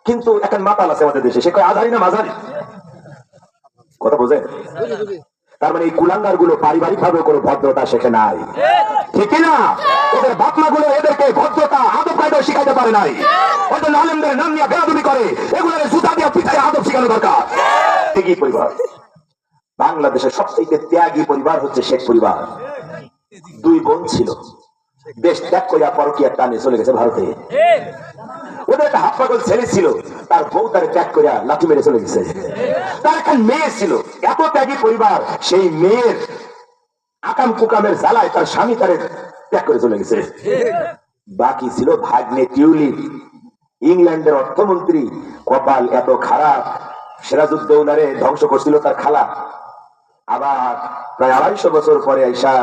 কিন্তু এখন মাতাল আছে আমাদের দেশে, সে কয় আধারি না মাঝারি। কথা বোঝে? তার মানে এই কুলাঙ্গার গুলো পারিবারিক ভাবে কোনো ভদ্রতা শেখে নাই, ঠিক না? ওদের বাপমা গুলো এদেরকে ভদ্রতা আদব কায়দা শিখাইতে পারে নাই। ওদের আলেমদের নাম নিয়ে বেয়াদবি করে, এগুলোর জুতা দিয়ে পিঠায় আদব শিখানো দরকার। ত্যাগী পরিবার, বাংলাদেশের সবচেয়ে ত্যাগী পরিবার হচ্ছে শেখ পরিবার। 2 বোন ছিল, দেশ ত্যাগ করিয়া পরকীয়ার টানে চলে গেছে ভারতে। ওদের একটা হাফ পাগল ছেলে ছিল, তার বউ তারে ত্যাগ করিয়া লাঠি মেরে চলে গেছে। তার একটা মেয়ে ছিল, এত ত্যাগী পরিবার, সেই মেয়ের আকাম কুকামের জ্বালায় তার স্বামী তারে ত্যাগ করে চলে গেছে। বাকি ছিল ভাগ্নে টিউলিপ, ইংল্যান্ডের অর্থমন্ত্রী। কপাল এত খারাপ, সিরাজউদ্দৌলারে ধ্বংস করছিল তার খালা, আবার প্রায় 250 বছর পরে আইসা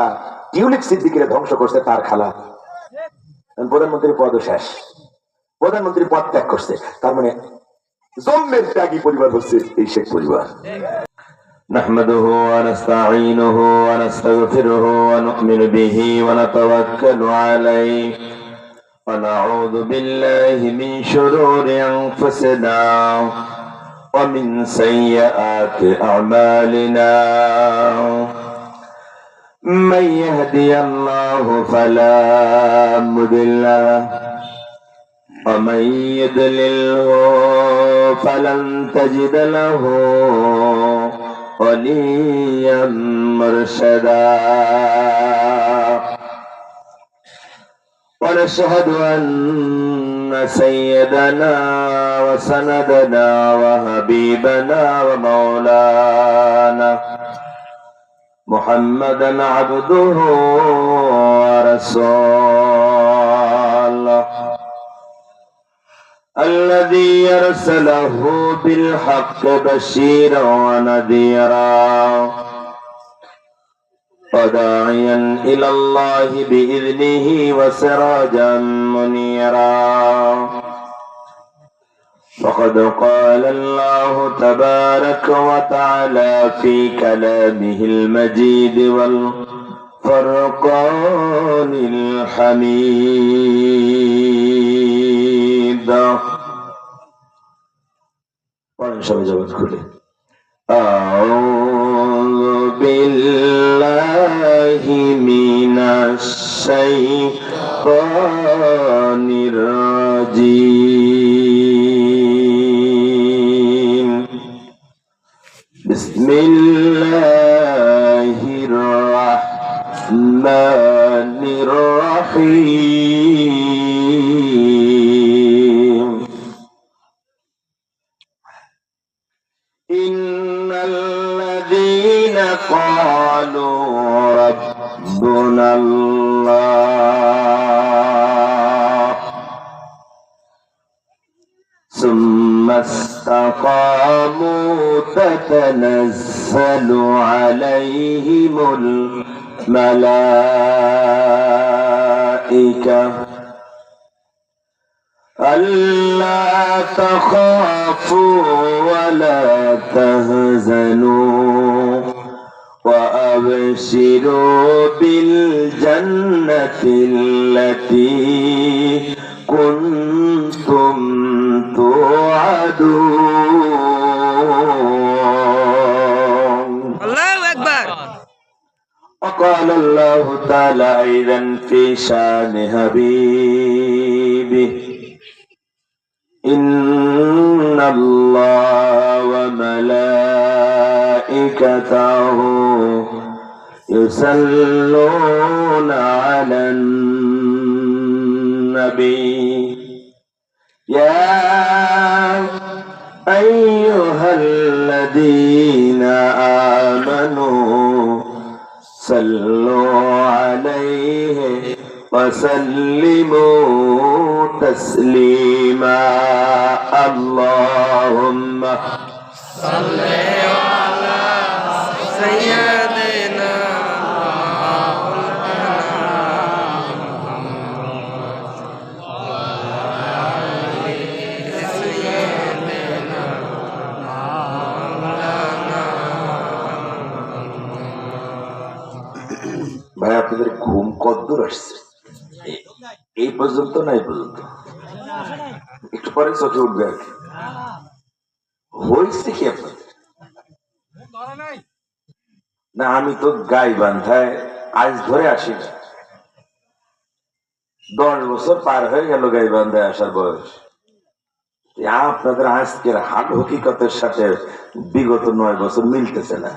টিউলিপ সিদ্দিকীরে ধ্বংস করছে তার খালা। প্রধানমন্ত্রীর পদও শেষ, প্রধানমন্ত্রী পদ ত্যাগ করছে। তার মানে জন্মের ত্যাগী পরিবার হচ্ছে এই শেখ পরিবার। نحمده ونستعينه ونستغفره ونؤمن به ونتوكل عليه ونعوذ بالله من شرور أنفسنا ومن سيئات أعمالنا من يهدي الله فلا مضل له ومن يضلله فلن تجد له وليا مرشدا ونشهد أن سيدنا وسندنا وحبيبنا ومولانا محمدا عبده ورسوله الذي أرسله بالحق بشيرا ونذيرا وداعيا إلى الله بإذنه وسراجا منيرا وقد قال الله تبارك وتعالى في كلامه المجيد والفرقان الحميد أعوذ بالله من الشيطان الرجيم بسم الله الرحمن الرحيم إن الذين قالوا ربنا الله ثم استقاموا تتنزل عليهم الملائكة ألا تخافوا ولا تهزنوا وأبشروا بالجنة التي كنتم توعدون. الله أكبر. وقال الله تعالى أيضا في شان حبيبه إن الله وملائكته يصلون على النبي يا أيها الذين آمنوا صلوا عليه وسلموا تسليما اللهم صل على سيدنا ভাই আপনাদের ঘুম কতদূর আসছে? এই পর্যন্ত না এই পর্যন্ত? একটু পরে চোখে উঠবে আর কি। হয়েছে কি আপনার? না আমি তো গাই বান্ধায় আজ ধরে আসি না, 10 বছর পার হয়ে গেল গাই বান্ধায় আসার বয়স। আপনাদের আজকের হাল হকিকতের সাথে বিগত 9 বছর মিলতেছে না।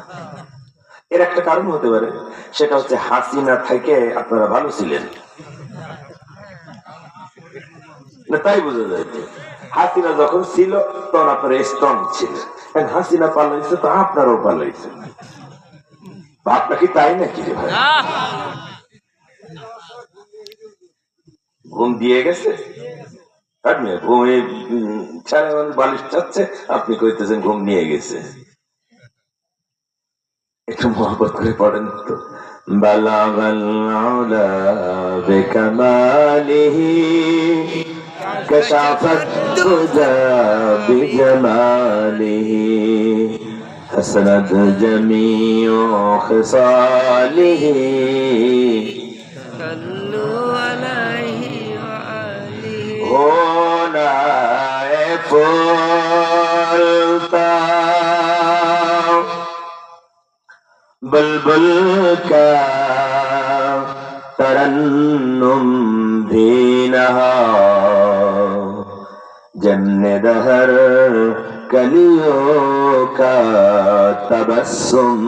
এর একটা কারণ হতে পারে, সেটা হচ্ছে হাসিনা থেকে আপনারা ভালো ছিলেন না, তাই বোঝা যায়। হাসিনা যখন ছিল তখন আপনারা স্ট্রং ছিলেন, হাসিনা পালাইছে তো আপনারাও পালাইছে। আপনার কি তাই নাকি রে ভাই? ঘুম দিয়ে গেছে, ঘুমে সারা বালিশ চাচ্ছে, আপনি কইতেছেন ঘুম নিয়ে গেছে। একটু মহব্বত করে পড়েন তো। বালাগাল আলা বিকামালিহি কাশাফাত তুজা বিজামালিহি হাসানাত জামিউ খিসালিহি সাল্লু আলাইহি ওয়া আলিহি হোনা এ ফুলতা बुलबुल का तरन्नुम भी नहा जन्ने दहर कलियों का तबस्सुम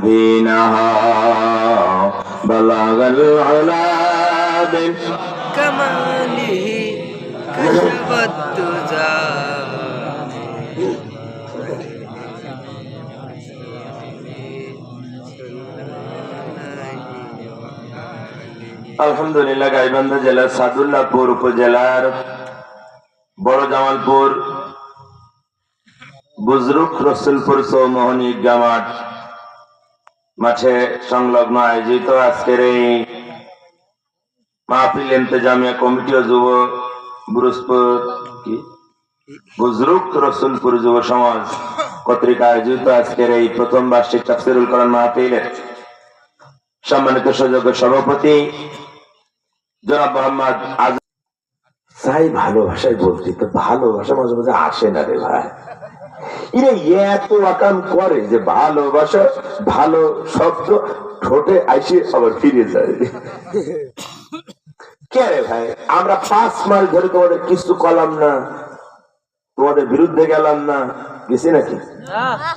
भी नहा बलागल उला बिल कमालिही कशफत तुजा। আলহামদুলিল্লাহ, গাইবান্ধা জেলার সাদুল্লাহপুর উপজেলার বড় জামালপুর বুজরুক রসুলপুর চৌমোহনী ঈদগাহ মাঠে সংলগ্ন আয়োজিত আজকের এই মাহফিল ইন্তেজামিয়া কমিটি ও যুব বুজরুক রসুলপুর যুব সমাজ কর্তৃক আয়োজিত আজকের এই প্রথম বার্ষিক তাফসীরুল কোরআন মাহফিলের সম্মানিত সুযোগ্য সভাপতি জনাব মোহাম্মদ আজম। চাই ভালোবাসায় বলতে, তো ভালোবাসা মাঝে মাঝে আসে না রে ভাই। এরা এত আকাম করে যে ভালোবাসা ভালো শব্দ ঠোঁটে আইসে আবার ফিরে যায়। কে রে ভাই, আমরা 5 মাস ধরে তোমাদের কিছু করলাম না, তোমাদের বিরুদ্ধে গেলাম না, গেছি নাকি?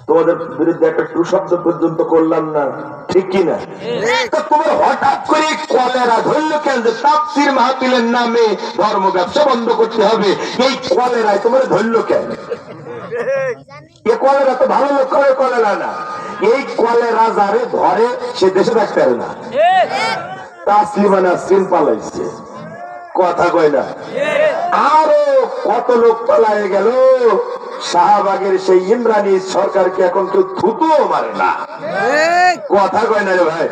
তোমাদের বিরুদ্ধে একটা টু শব্দ পর্যন্ত করলাম না, ঠিক কিনা? তোমার হঠাৎ করে কলেরা ধরলো কেন যে তাফসীর মাহফিলের নামে ধর্ম ব্যবসা বন্ধ করতে হবে? এই কলেরায় তোমার ধরলো কেন? এই কলেরা তো ভালো লোক করে কলেরা না, এই কলেরা যারে ধরে সে দেশে থাকতে পারে না। তাসলিমা নাসরিন পালাইছে, কথা কয় না? আরো কত লোক পালায় গেল। শাহবাগের সেই ইমরানি সরকারকে এখন কেউ থুতুও মারে না, কথা কয় না রে ভাই।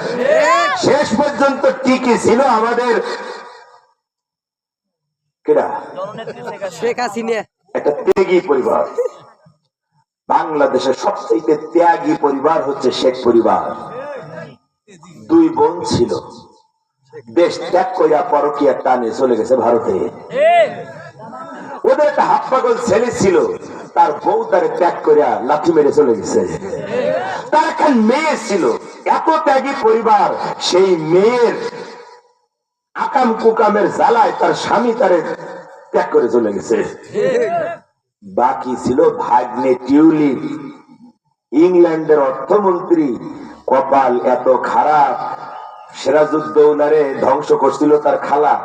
শেষ পর্যন্ত টিকে ছিল আমাদের একটা ত্যাগী পরিবার। বাংলাদেশের সবচেয়ে ত্যাগী পরিবার হচ্ছে শেখ পরিবার। 2 বোন ছিল, দেশ ত্যাগ করে পরকীয়া টানে চলে গেছে ভারতে। ওদের একটা হাত পাগল ছেলে ছিল, তার বউ তারে ত্যাগ করে লাঠি মেরে চলে গেছে। তার একটা মেয়ে ছিল, এত ত্যাগী পরিবার, সেই মেয়ের আকাম কুকামের জ্বালায় তার স্বামী তারে ত্যাগ করে চলে গেছে। বাকি ছিল ভাগ্নে টিউলিপ, ইংল্যান্ডের অর্থমন্ত্রী। কপাল এত খারাপ, সিরাজউদ্দৌলারে ধ্বংস করছিল তার খালা।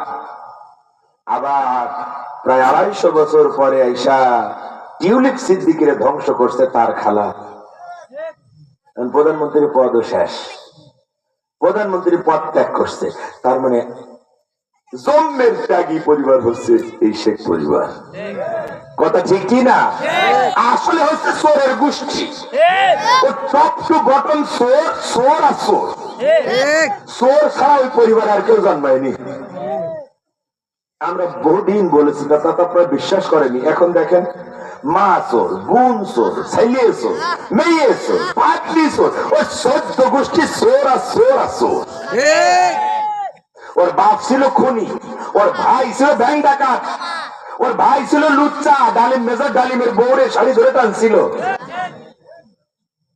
আবার প্রায় 250 বছর পরে আইসা টিউলিপ সিদ্দিকীরে ধ্বংস করছে তার খালা। প্রধানমন্ত্রীর পদও শেষ, প্রধানমন্ত্রী পদ ত্যাগ করছে। তার মানে জন্মের ত্যাগী পরিবার হচ্ছে এই শেখ পরিবার, কথা ঠিক কি না? আসলে হচ্ছে চোরের গোষ্ঠী, ও টপ টু বটম চোর, চোর আর চোর। চোর ছাড়া ওই পরিবার আর কেউ জন্মায়নি। আমরা বহুদিন বলেছি, তা আপনারা বিশ্বাস করেনি। এখন দেখেন, মা চোর, বোন চোর, ছেলে চোর, মেয়ে চোর, ভাগ্নি চোর, ওই 14 গোষ্ঠী চোর আর চোর আর চোর। ওর বাপ ছিল খুনি, ওর ভাই ছিল ব্যাংক ডাকাত, ওর ভাই ছিল লুচ্চা, ডালিম মেজর ডালিমের বউরে শাড়ি ধরে টানছিল।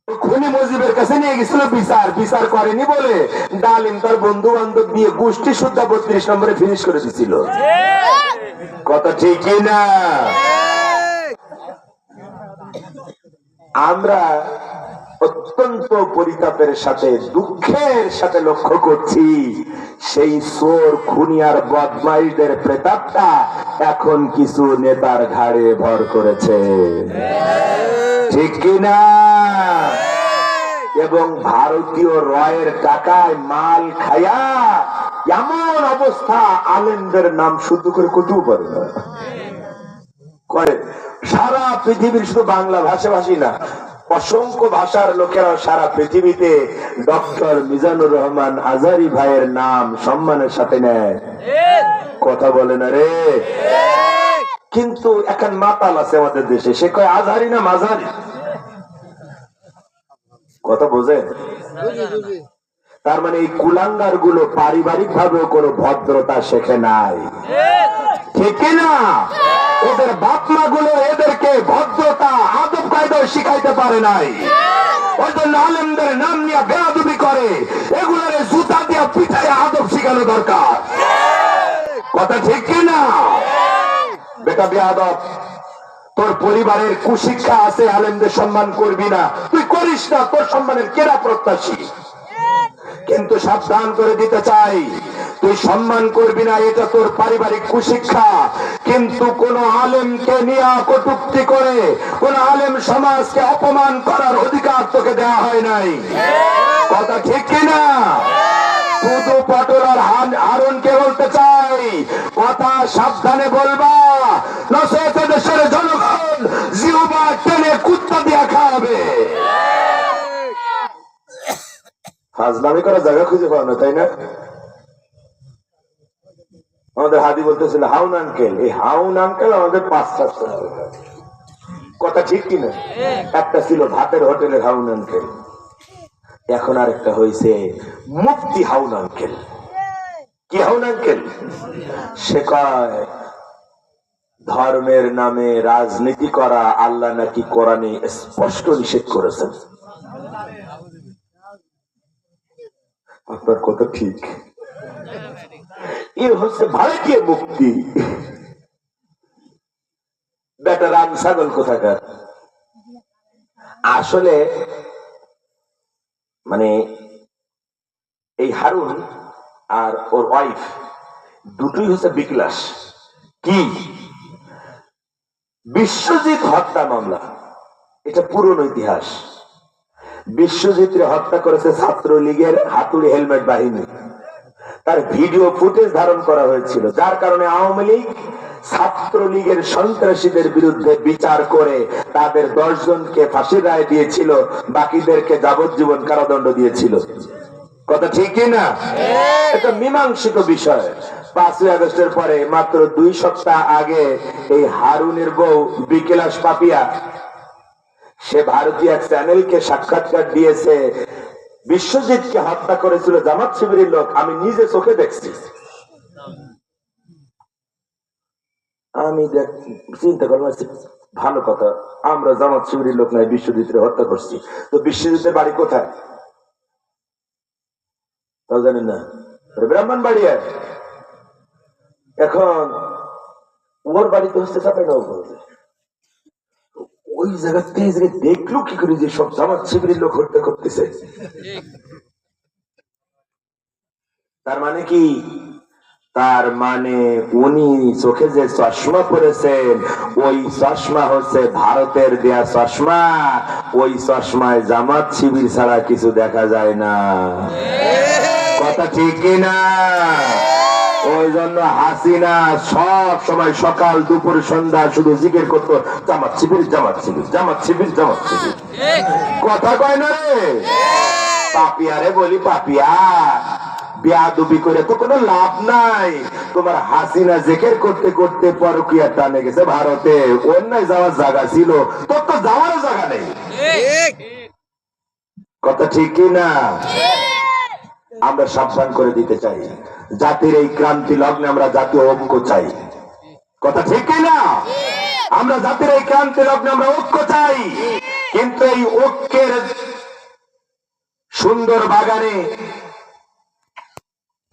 খুনি মুজিবের কাছে নিয়ে গেছিল বিচার, বিচার করেনি বলে ডালিম তার বন্ধু বান্ধব দিয়ে গোষ্ঠী শুদ্ধা 32 নম্বরে ফিনিশ করে দিছিল। কথা ঠিক না? আমরা অত্যন্ত পরিতাপের সাথে দুঃখের সাথে লক্ষ্য করছি সেই চোর খুনি আর বদমাইশদের প্রেতাত্মা এখন কিছু নেতার ঘাড়ে ভর করেছে, ঠিক কিনা? এবং ভারতীয় রয়ের টাকায় মাল খায়া এমন অবস্থা, আলেমদের নাম শুদ্ধ করে কতেও পারে না। করে সারা পৃথিবীর, শুধু বাংলা ভাষাভাষী না, অসংখ্য ভাষার লোকেরা সারা পৃথিবীতে ডক্টর মিজানুর রহমান আজহারী ভাইয়ের নাম সম্মানের সাথে নেয়। কথা বলে না রে। কিন্তু এখন মাতাল আছে আমাদের দেশে, সে কয় আজহারী না মাঝারি। কথা বোঝে? তার মানে এই কুলাঙ্গার গুলো পারিবারিক ভাবেও কোনো ভদ্রতা শেখে নাই, ঠিক না? ওদের বাপ মা গুলো এদেরকে ভদ্রতা আদব কায়দা শিখাইতে পারে নাই। ওই জন্য আলেমদের নাম নিয়ে বেয়াদবি করে, এগুলোর জুতা দিয়ে পিঠায় আদব শিখানো দরকার। কথা ঠিক কিনা? বেটা বেয়াদব, তোর পরিবারের কুশিক্ষা আছে, আলেমদের সম্মান করবি না, তুই করিস না, তোর সম্মানের কেনা প্রত্যাশী। কিন্তু সাবধান করে দিতে চাই, তুই সম্মান করবি না, এটা তোর পারিবারিক কুশিক্ষা। কিন্তু কোন আলেমকে নিয়ে কটূক্তি করে কোন আলেম সমাজকে অপমান করার অধিকার তোকে দেওয়া হয় নাই। কথা ঠিক কিনা? শুধু পটল আর হারুনকে বলতে চাই, কথা সাবধানে বলবা, নচেত দেশের জনগণ জিহ্বা টেনে কুত্তা দিয়া খাওয়াবে। ফাজলামি করার জায়গা খুঁজে পাও না, তাই না? আমাদের হাদি বলতেছিল হাউন আঙ্কেল, এই হাউন আঙ্কেল আমাদের 5-7 কথা ঠিক কিনা? একটা ছিল ভাতের হোটেলের হাউন আঙ্কেল, এখন আরেকটা হয়েছে মুফতি হাউন আঙ্কেল। কি হাউন আঙ্কেল? সে কয় ধর্মের নামে রাজনীতি করা আল্লাহ নাকি কোরআনে স্পষ্ট নিষেধ করেছেন। আপনার কথা ঠিক, এ হচ্ছে ভারতীয় মুক্তি। বেটা রাম ছাগল কোথাকার। আসলে মানে এই হারুন আর ওর ওয়াইফ দুটোই হচ্ছে বিক্লাস। কি? বিশ্বজিৎ হত্যা মামলা, এটা পুরনো ইতিহাস। বিশ্বজিৎকে হত্যা করেছে ছাত্রলীগের হাতুড়ি হেলমেট বাহিনী। তার ভিডিও ফুটেজ ধারণ করা হয়েছিল, যার কারণে আওয়ামী লীগ ছাত্রলীগের সন্ত্রাসীদের বিরুদ্ধে বিচার করে তাদের 10 জনকে ফাঁসির রায় দিয়েছিল, বাকিদেরকে যাবজ্জীবন কারাদণ্ড দিয়েছিল। কথা ঠিক না? এটা মীমাংসিত বিষয়। 5ই আগস্টের পরে মাত্র 2 সপ্তাহ আগে এই হারুনের বউ বিকেলাস পাপিয়া, সে ভারতীয় এক চ্যানেলকে সাক্ষাৎকার দিয়েছে, বিশ্বজিৎকে হত্যা করেছিল জামাত শিবিরের লোক, আমি নিজে চোখে দেখছি। আমি চিন্তা করলাম ভালো কথা, আমরা জামাত শিবিরের লোক নয়, বিশ্বজিৎকে হত্যা করছি। তো বিশ্বজিতের বাড়ি কোথায় তাও জানেন না? ব্রাহ্মণবাড়িয়া। এখন ওর বাড়িতে হচ্ছে চাঁপাইনবাবগঞ্জে। ওই জায়গা থেকে দেখলো কি করে যে সব জামাত শিবিরের লোক হত্যা করতেছে? তার মানে কি? তার মানে উনি চোখে যে চশমা পরেছেন, ওই চশমা হচ্ছে ভারতের দেয়া চশমা। ওই চশমায় জামাত শিবির ছাড়া কিছু দেখা যায় না। কথা ঠিক কিনা? ওই জন্য হাসিনা সব সময় সকাল দুপুর সন্ধ্যা শুধু জিজ্ঞেস করতো জামাত শিবির জামাত শিবির জামাত শিবির জামাত শিবির। কথা কয় না রে পাপিয়া রে, বলি পাপিয়া, বেয়াদবি করে তো কোনো লাভ নাই। তোমার হাসিনা জিকির করতে করতে পরকিয়া টানে গেছে ভারতে, অন্যায় যাওয়ার জায়গা ছিল, তোর তো যাওয়ার জায়গা নেই। কথা ঠিক কিনা? আমরা সাবধান করে দিতে চাই, জাতির এই ক্রান্তি লগ্নে আমরা জাতীয় ঐক্য চাই। কথা ঠিক কিনা? আমরা জাতির এই ক্রান্তি লগ্নে আমরা ঐক্য চাই, কিন্তু এই ঐক্যের সুন্দর বাগানে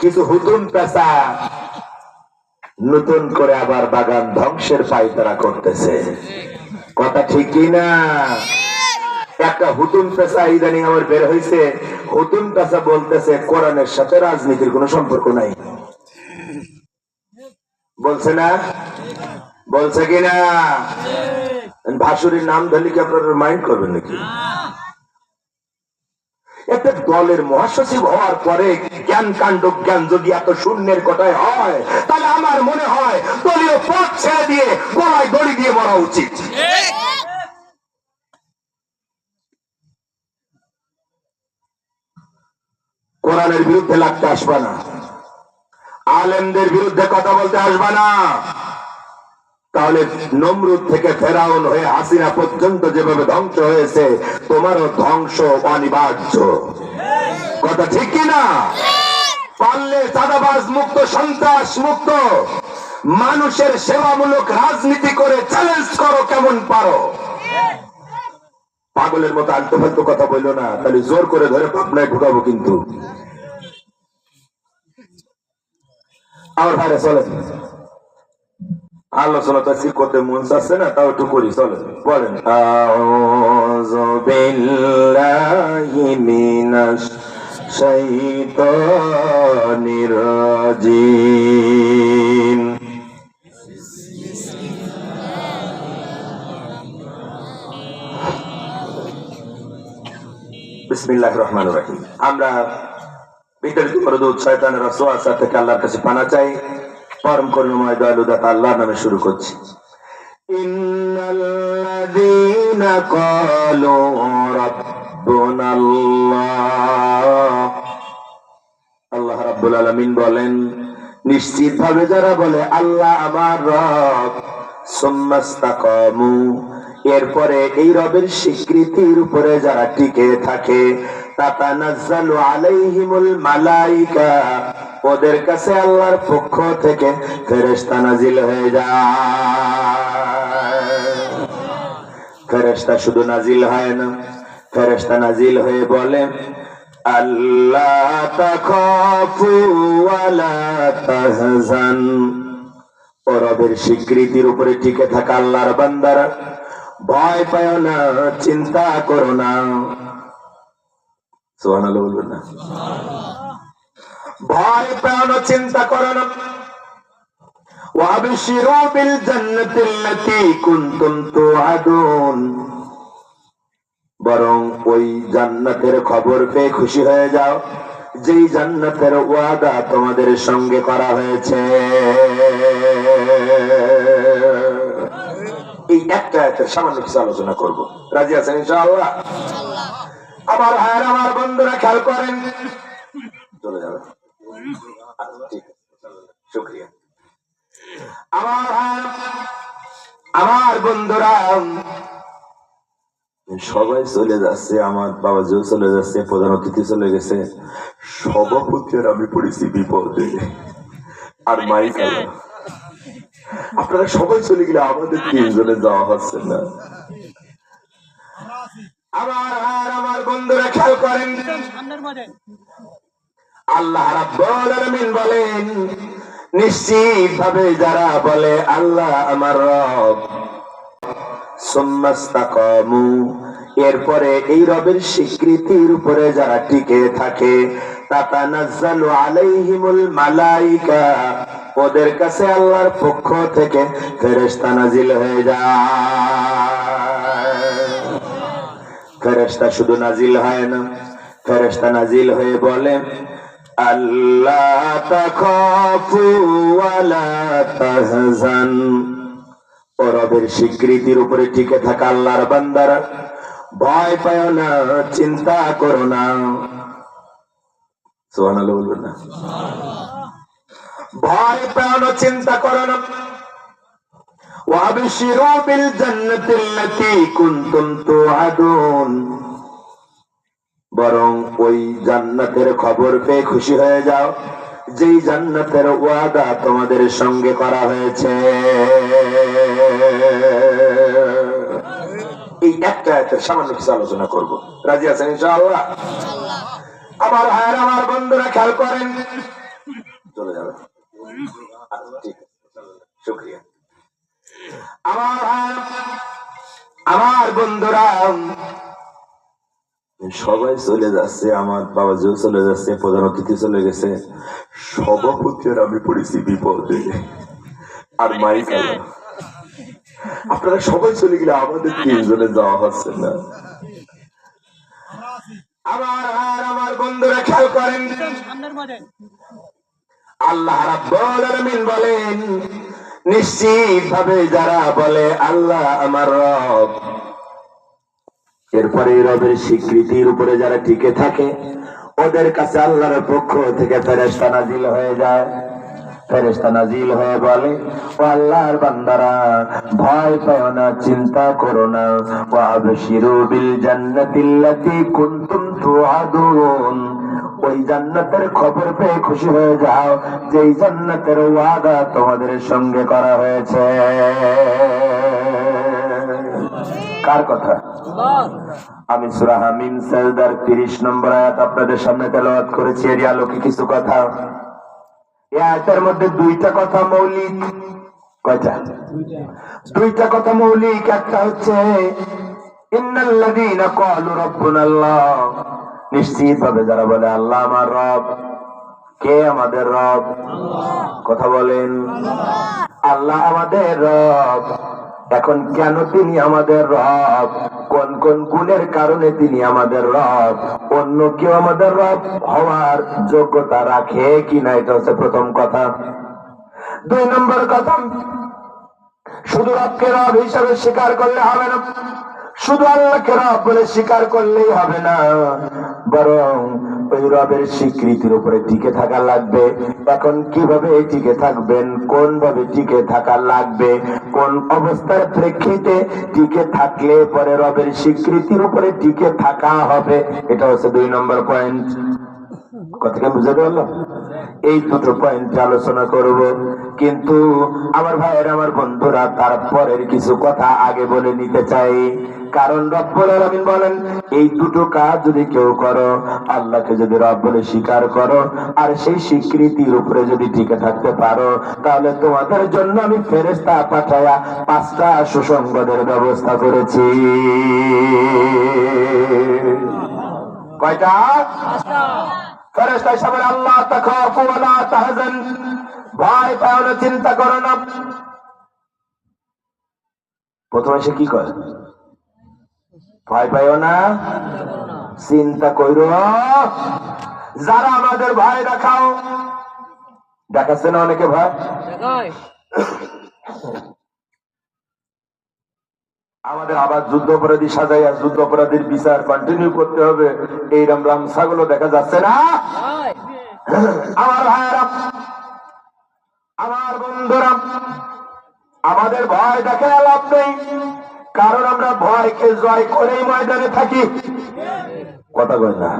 কিছু হুতুম পেশা নতুন করে আবার বাগান ধ্বংসের পায়তারা করতেছে। কথা ঠিক কিনা? একটা হুতুম পেশা ইদানিং আমার বের হয়েছে, হুতুম পেশা বলতেছে কোরআনের সাথে রাজনীতির কোনো সম্পর্ক নাই। বলছে না? বলছে কিনা? ভাসুরির নাম ধরলে কি আপনারা মাইন্ড করবেন নাকি? একটা দলের মহাসচিব হওয়ার পরে জ্ঞান কাণ্ড জ্ঞান যদি এত শূন্যের কথায় হয়, তাহলে আমার মনে হয় দলীয় পথ ছেড়ে দিয়ে গলায় দড়ি দিয়ে মরা উচিত। কোরআনের বিরুদ্ধে লাগতে আসবা না, আলেমদের বিরুদ্ধে কথা বলতে আসবা না, তাহলে নমরুদ থেকে ফেরাউন হয়ে হাসিনা পর্যন্ত যেভাবে ধ্বংস হয়েছে তোমারও ধ্বংস অনিবার্য। কথা ঠিক কিনা? পারলে চাঁদাবাজ মুক্ত, সন্ত্রাস মুক্ত, মানুষের সেবামূলক রাজনীতি করে চ্যালেঞ্জ করো, কেমন পারো। পাগলের মতো আলতু ফালতু কথা বললো না, তাহলে জোর করে ধরে পাবনায় ঢুকাবো। কিন্তু আমার ভাইরা চলে আলোচনা তো ঠিক করতে মন চাচ্ছে না, তাও একটু করি, চলে বলেন। আউযু বিল্লাহি মিনাশ শাইতানির রাজিম। বিসমিল্লাহির রহমানির রহিম। আমরা বিতাড়িত মরদুদ শয়তানের ওয়াসওয়াসা থেকে আল্লাহর কাছে পানা চাই। পরম করুণাময় দয়ালু দাতা আল্লাহর নামে শুরু করছি। ইন্নাল্লাযীনা ক্বালু রাব্বুনাল্লাহ, আল্লাহ রাব্বুল আলামিন বলেন, নিশ্চিতভাবে যারা বলে আল্লাহ আমার রব, সুম্মাস্তাকামু, এরপরে এই রবের স্বীকৃতির উপরে যারা টিকে থাকে, তাতানাজ্জালু আলাইহিমুল মালাইকা, ওদের কাছে আল্লাহর পক্ষ থেকে ফেরেশতা নাজিল হয়ে যায়। ফেরেশতা শুধু নাজিল হয় না, ফেরেশতা নাজিল হয়ে বলে, আল্লাহ তাখাফু ওয়া লা তাহজান, ও রবের স্বীকৃতির উপরে টিকে থাকা আল্লাহর বান্দারা, ভয় পাও না, চিন্তা করো না। সুবহানাল্লাহ বলবেন না? ভয় পাও না, চিন্তা করো না। ওয়াবশিরু বিল জান্নাতিল্লাতী কুনতুম তুআদুন, বরং ওই জান্নাতের খবর পেয়ে খুশি হয়ে যাও, যেই জান্নাতের ওয়াদা তোমাদের সঙ্গে করা হয়েছে। এই একটা আয়াতের সামান্য কিছু আলোচনা করব, রাজি আছেন ইনশাআল্লাহ? আমার ভাইয়ের, আমার বন্ধুরা খেয়াল করেন, চলে যাবে, ঠিক আছে, শুকরিয়া। আমার ভাই, আমার বন্ধুরা, সবাই চলে যাচ্ছে, আমার বাবাজিও চলে যাচ্ছে, প্রধান অতিথি চলে গেছে, সভাপতির আমি পড়েছি বিপদে। আর মাইক আলো, আপনারা সবাই চলে গেলে আমাদের তিনজনে যাওয়া হচ্ছে না। আমার আর আমার বন্ধুরা খেয়াল করেন, আল্লাহ রাব্বুল আলামিন বলেন, নিশ্চিতভাবে যারা বলে আল্লাহ আমার রব, সুম্মাস্তাকামু, এরপরে এই রবের স্বীকৃতির উপরে যারা টিকে থাকে, তাতানাজ্জালু আলাইহিমুল মালাইকা, ওদের কাছে আল্লাহর পক্ষ থেকে ফেরেশতা নাজিল হয়ে যায়। ফেরেশতা শুধু নাজিল হয় না, ফেরেশতা নাজিল হয়ে বলে, আল্লাহ তাখাফু ওয়া লা তাহজান, ও রবের স্বীকৃতির উপরে টিকে থাকা আল্লাহর বান্দারা, ভয় পাও না, চিন্তা করো না। সুবহানাল্লাহ বলবেন না? ভয় পাও না, চিন্তা করো না। ওয়াবশিরু বিল জান্নাতিল্লাতী কুনতুম তুআদুন, বরং ওই জান্নাতের খবর পেয়ে খুশি হয়ে যাও, যেই জান্নাতের ওয়াদা তোমাদের সঙ্গে করা হয়েছে। এই একটা সামান্য কিছু আলোচনা করব, রাজি আছেন ইনশাআল্লাহ? আমার ভাইয়ের, আমার বন্ধুরা খেয়াল করেন, চলে যাবে, ঠিক আছে, শুকরিয়া। আমার ভাই, আমার বন্ধুরা, সবাই চলে যাচ্ছে, আমার বাবাজিও চলে যাচ্ছে, প্রধান অতিথি চলে গেছে, সভাপতির আমি পড়েছি বিপদে। আর মাইক আপনারা সবাই চলে গেলে আমাদের তিনজনে যাওয়া হচ্ছে না। আমার বন্ধুরা খেয়াল করেন, আল্লাহ রাব্বুল আলামিন বলেন, নিশ্চিত ভাবে যারা বলে আল্লাহ আমার রব, এরপরে রবের স্বীকৃতির উপরে যারা টিকে থাকে, ওদের কাছে আল্লাহর পক্ষ থেকে ফেরেশতা নাজিল হয়ে যায়। ফেরেশতা নাজিল হয়ে বলে, ও আল্লাহর বান্দারা, ভয় পেও না, চিন্তা করো না, ওয়া আবশিরু বিল জান্নাতিল্লাতী কুনতুম তুআদুন, ওই জান্নাতের খবর পেয়ে খুশি হয়ে যাও, যেই জান্নাতের ওয়াদা তোমাদের সঙ্গে করা হয়েছে। কার কথা? আমি সূরা হামিম সাজদার 30 নম্বর আয়াত আপনাদের সামনে তেলাওয়াত করেছি। এর আলোকে কিছু কথা, এই আয়াতের মধ্যে দুইটা কথা মৌলিক। কয়টা? দুইটা কথা মৌলিক। একটা হচ্ছে ইন্নাল্লাযীনা ক্বালু রাব্বুনাল্লাহ, নিশ্চিত ভাবে যারা বলে আল্লাহ আমার রব। কে আমাদের রব? কথা বলেন। আল্লাহ আমাদের রব। এখন কেন তিনি আমাদের রব? কোন কোন গুণের কারণে তিনি আমাদের রব? অন্য কেউ আমাদের রব হওয়ার যোগ্যতা রাখে কিনা, এটা হচ্ছে প্রথম কথা। দুই নম্বর কথা, শুধু রবকে রব হিসাবে স্বীকার করলে হবে না, শুধু আল্লাহকে রব বলে স্বীকার করলেই হবে না, বরং ওই রবের স্বীকৃতির উপরে টিকে থাকা লাগবে। এখন কিভাবে টিকে থাকবেন, কোন ভাবে টিকে থাকা লাগবে, কোন অবস্থার প্রেক্ষিতে টিকে থাকলে পরে রবের স্বীকৃতির উপরে টিকে থাকা হবে, এটা হচ্ছে 2 নম্বর পয়েন্ট। কথাকে বুঝাতে পারলাম? এই দুটো পয়েন্ট আলোচনা করব, কিন্তু আমার ভাইয়ের, আমার বন্ধুরা, তারপরের কিছু কথা আগে বলে নিতে চাই। কারণ রব্বুল আলামিন বলেন, এই দুটো কাজ যদি কেউ করো, আল্লাহকে যদি রব বলে স্বীকার করো, আর সেই স্বীকৃতির উপরে যদি টিকে থাকতে পারো, তাহলে তোমাদের জন্য আমি ফেরেশতা পাঠায়া 5টা সুসংবাদের ব্যবস্থা করেছি। কয়টা? 5টা। ফেরেশতা হিসাবে আল্লাহ তাখাফু ওয়া লা তাহজান, ভয় পাও না, চিন্তা করো না। প্রথমে সে কি করে? ভয় পাইও না, চিন্তা কইরো। যারা আমাদের ভয় দেখাও, দেখাচ্ছে না অনেকে ভয়, আমাদের আবার যুদ্ধ অপরাধী সাজাইয়া যুদ্ধ অপরাধীর বিচার কন্টিনিউ করতে হবে, এই রাম ছাগলও দেখা যাচ্ছে না। আমার ভাইয়েরা, আমার বন্ধুরা, আমাদের ভয় দেখে লাভ নেই, কারণ আমরা ভয়কে জয় করেই ময়দানে থাকি। কথা বল না?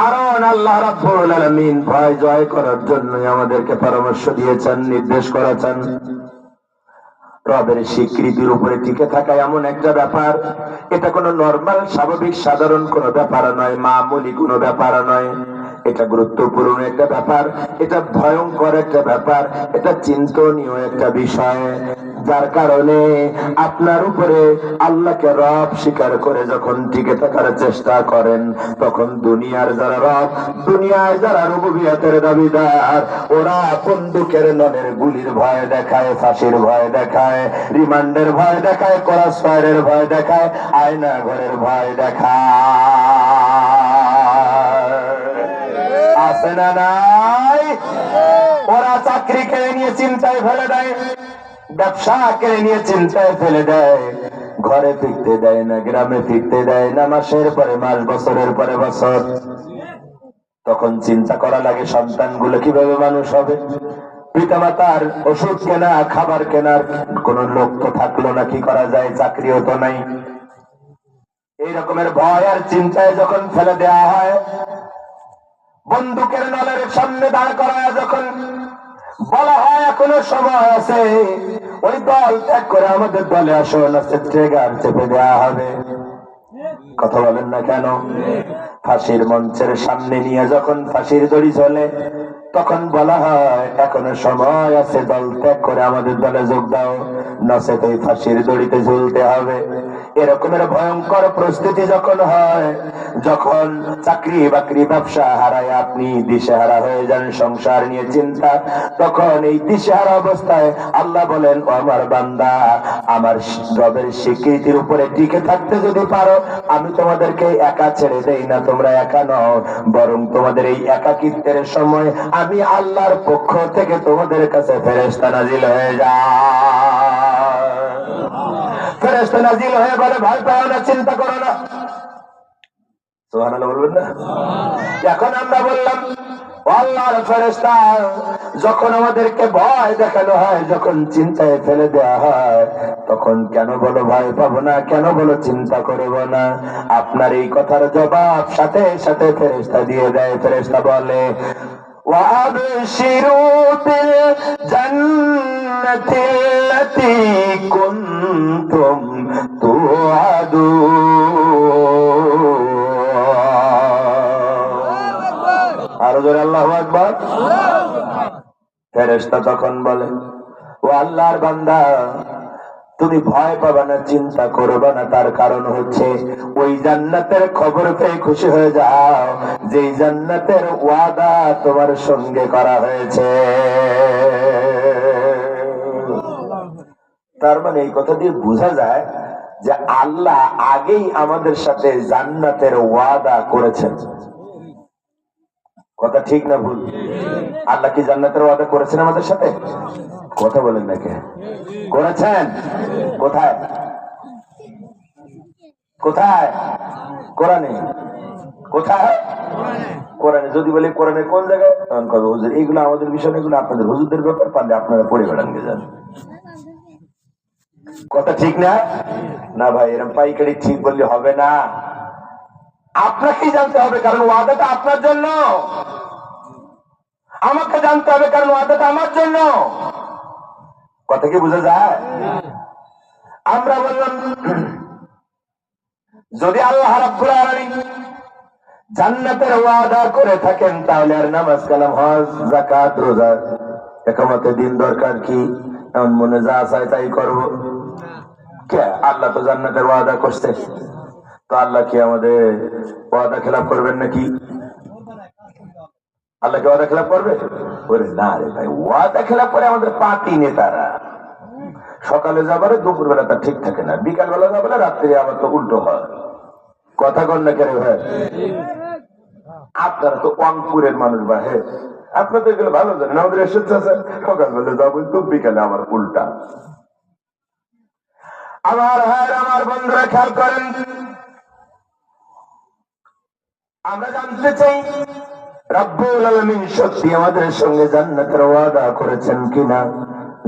কারণ আল্লাহ রাব্বুল আলামিন ভয় জয় করার জন্যই আমাদেরকে পরামর্শ দিয়েছেন, নির্দেশ করেছেন। রবের স্বীকৃতির উপরে টিকে থাকা এমন একটা ব্যাপার, এটা কোনো নরমাল, স্বাভাবিক, সাধারণ কোনো ব্যাপার নয়, মামুলি কোনো ব্যাপার নয়। এটা গুরুত্বপূর্ণ একটা ব্যাপার, এটা ভয়ঙ্কর একটা ব্যাপার, এটা চিন্তনীয় একটা বিষয়। যার কারণে আপনার উপরে আল্লাহকে রব স্বীকার করে যখন টিকে থাকার চেষ্টা করেন, তখন দুনিয়ার যারা রব, দুনিয়ায় যারা রুবুবিয়তের দাবিদার, ওরা বন্দুকের নলের গুলির ভয় দেখায়, ফাঁসির ভয় দেখায়, রিমান্ডের ভয় দেখায়, ক্রস ফায়ারের ভয় দেখায়, আয়না ঘরের ভয় দেখায়। আছে না নাই? ওরা চাকরি কেড়ে নিয়ে চিন্তায় ফেলে দেয়, ব্যবসা কেড়ে নিয়ে চিন্তায় ফেলে দেয়, ঘরে ফিরতে দেয় না, গ্রামে ফিরতে দেয় না, মাসের পরে মাস, বছরের পরে বছর। তখন চিন্তা করা লাগে সন্তানগুলো কিভাবে মানুষ হবে। পিতামাতার ওষুধ কেনা, খাবার কেনার কোন লোক তো থাকলো না, কি করা যায়, চাকরিও তো নাই। এই রকমের ভয় আর চিন্তায় যখন ফেলে দেওয়া হয়, বন্দুকের নলের সামনে দাঁড় করায় যখন বলা হয় এখনো সময় আছে, ওই দল ত্যাগ করে আমাদের দলে আসো, না ট্রেগার চেপে দেওয়া হবে। কথা বলেন না কেন? ফাঁসির মঞ্চের সামনে নিয়ে যখন ফাঁসির দড়ি চলে, তখন বলা হয় এখনো সময় আছে, দল ত্যাগ করে আমাদের দলে যোগ দাও, নচেত ওই ফাঁসির দড়িতে ঝুলতে হবে। এরকমের ভয়ঙ্কর প্রস্তুতি যখন হয়, যখন চাকরি বাকরি ব্যবসা হারায় আপনি দিশেহারা হয়ে যান, সংসার নিয়ে চিন্তা, তখন এই দিশেহারা অবস্থায় আল্লাহ বলেন, ও আমার বান্দা, আমার রবের স্বীকৃতির উপরে টিকে থাকতে যদি পারো, আমি তোমাদেরকে একা ছেড়ে দেই না, তোমরা একা নও, বরং তোমাদের এই একাকিত্বের সময় আমি আল্লাহর পক্ষ থেকে তোমাদের কাছে ফেরেশতা নাজিল হয়ে যায়। ফেরেশতা নাজিল হয়ে বলে, ভয় পাও না, চিন্তা করো না। সুবহানাল্লাহ বলবেন না? এখন আমরা বললাম আল্লাহর ফেরেশতা যখন আমাদেরকে ভয় দেখানো হয়, যখন চিন্তায় ফেলে দেওয়া হয়, তখন কেন বলো ভয় পাবো না, কেন বলো চিন্তা করব না? আপনার এই কথার জবাব সাথে সাথে ফেরেশতা দিয়ে দেয়। ফেরেশতা বলে, وَأَبْشِرُوا بِالْجَنَّةِ الَّتِي كُنْتُمْ تُوعَدُونَ। আরো জোরে আল্লাহু আকবার। ফেরেশতা তখন বলে, ও আল্লাহর বান্দা, তুমি ভয় পাবে না, চিন্তা করবে না, তার কারণ হচ্ছে ওই জান্নাতের খবর পেয়ে খুশি হয়ে যাও, যে জান্নাতের ওয়াদা তোমার সঙ্গে করা হয়েছে। তার মানে এই কথা দিয়ে বোঝা যায় যে আল্লাহ আগেই আমাদের সাথে জান্নাতের ওয়াদা করেছেন। কথা ঠিক না ভুল? আল্লাহ কি জান্নাতের ওয়াদা করেছেন আমাদের সাথে? কথা বলেন না কে? করেছেন? কোথায় কোথায়? কোরআনে। কোথায়? কোরআনে। যদি বলি কোরআনে কোন জায়গায়, তখন কবে হুজুর এইগুলো আমাদের বিষয়, এগুলো আপনাদের হুজুরদের ব্যাপার, পারলে আপনারা পড়ে বেড়ান গে যান। কথা ঠিক না? না ভাই, এরকম পাইকারি ঠিক বললে হবে না, আপনাকেই জানতে হবে, কারণ ওয়াদাটা আপনার জন্য। আমাকে জানতে হবে, কারণ ওয়াদাটা আমার জন্য। কথা কি বোঝা যায়? আমরা বললাম, যদি আল্লাহ রাব্বুল আলামিন জান্নাতের ওয়াদা করে থাকেন, তাহলে আর নামাজ কালাম হজ যাকাত রোজা একামতে দিন দরকার কি? এমন মনে যা চায় তাই করবো কে? আল্লাহ তো জান্নাতের ওয়াদা করছে, তো আল্লাহ কি আমাদের ওয়াদা খেলাফ করবেন নাকি? আল্লাহ কি ওয়াদা খেলাফ করবে? বলে না রে ভাই, ওয়াদা খেলাফ করে আমাদের পার্টি নেতারা। সকালে যাবারে দুপুর বেলা তার ঠিক থাকে না, বিকাল বেলা যাবারে রাত্রে আবার তো উল্টো হয়। কথা কন না কেন ভাই? আপনারা তো অঙ্কুরের মানুষ ভাই, আপনাদের এগুলো ভালো জানেন। আমাদের এসেছে সকালবেলা যাবো তো বিকালে আবার উল্টা। আমার ভাই, আমার বন্ধুরা খেয়াল করেন, আমরা জানতে চাই রব্বুল আলামিন সত্যি আমাদের সঙ্গে জান্নাতের ওয়াদা করেছেন কিনা।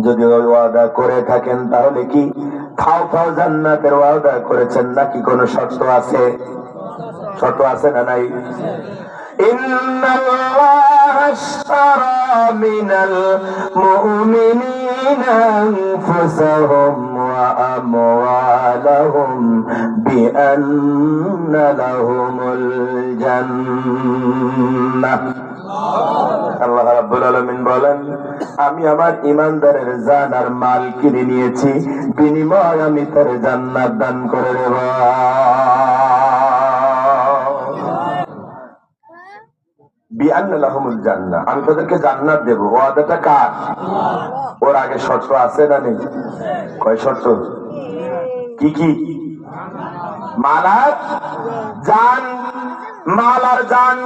যদি ওই ওয়াদা করে থাকেন, তাহলে কি খাও খাও জান্নাতের ওয়াদা করেছেন, নাকি কোনো শর্ত আছে? শর্ত আছে না নাই? ইন্নাল্লাহা আশতারা মিনাল মুমিনিনা আনফুসাহুম ওয়া আমওয়ালাহুম বিআন্না লাহুমুল জান্নাহ। আল্লাহ রাব্বুল আলামিন বলেন, আমি আমার ঈমানদারের জান আর মাল কিনে নিয়েছি, বিনিময় আমি তার জান্নাত দান করে দেব। বিআন্না লাহুমুল জান্নাহ, আমি তাদেরকে জান্নাত দেব। ওয়াদাটা কার? ওর আগে শর্ত আছে না নেই? কয় শর্ত? কি কি? মাল আর জান। মাল আর জান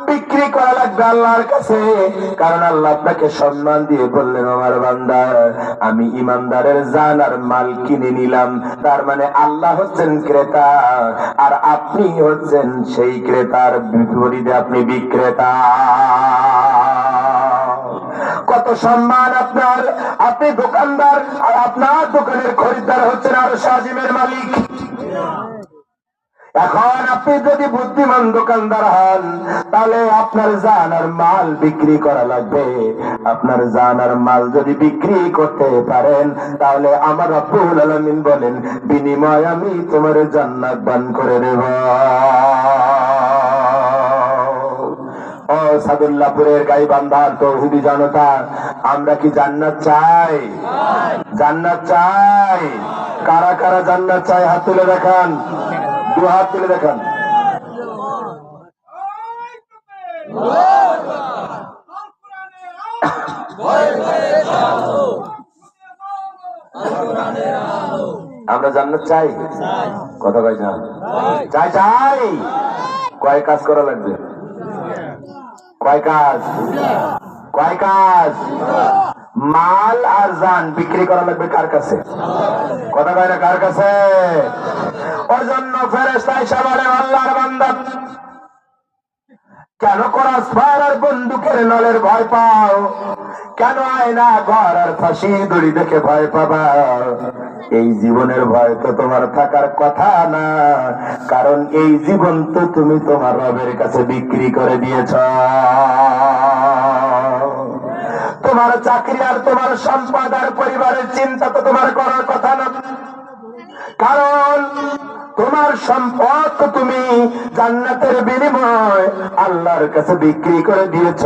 বিক্রি করা লাগবে আল্লাহর কাছে, কারণ আল্লাহ আপনাকে সম্মান দিয়ে বললেন, আমার বান্দা, আমি ইমানদারের জান আর মাল কিনে নিলাম। তার মানে আল্লাহ হচ্ছেন ক্রেতা, আর আপনি হচ্ছেন সেই ক্রেতার বিপরীতে আপনি বিক্রেতা। কত সম্মান আপনার! আপনি দোকানদার, আর আপনার দোকানের খরিদ্দার হচ্ছেন আরশ আজিমের মালিক। এখন আপনি যদি বুদ্ধিমান দোকানদার হন, তাহলে আপনার জান আর মাল বিক্রি করা লাগবে। আপনার জান আর মাল যদি বিক্রি করতে পারেন, তাহলে আমার রব্বুল আলামিন বলেন, বিনিময় আমি তোমার জান্নাত দান করে দেব। ও সাদুল্লাহপুরের গাইবান্ধার তৌহিদি জনতা, আমরা কি জান্নাত চাই? জান্নাত চাই? কারা কারা জান্নাত চাই হাত তুলে দেখান, দু হাত তুলে দেখান। আমরা জান্নাত চাই, কথা কয় না? চাই চাই। কয় কাজ করা লাগবে? কয় কাজ? কয় কাজ? মাল আর জান বিক্রি করা লাগবে কার কাছে? কথা কয় না? কার কাছে? ওর জন্য ফেরেশতা এসে বলে, আল্লাহর বান্দা, কেন ক্রস ফায়ার আর বন্দুকের নলের ভয় পাও? কেন আয়না ঘর আর ফাঁসি দড়ি দেখে ভয় পাবা? এই জীবনের ভয় তো তোমার থাকার কথা না, কারণ এই জীবন তো তুমি তোমার রবের কাছে বিক্রি করে দিয়েছ। তোমার চাকরি আর তোমার সম্পদ আর পরিবারের চিন্তা তো তোমার করার কথা না, কারণ তোমার সম্পদ তো তুমি জান্নাতের বিনিময় আল্লাহর কাছে বিক্রি করে দিয়েছ।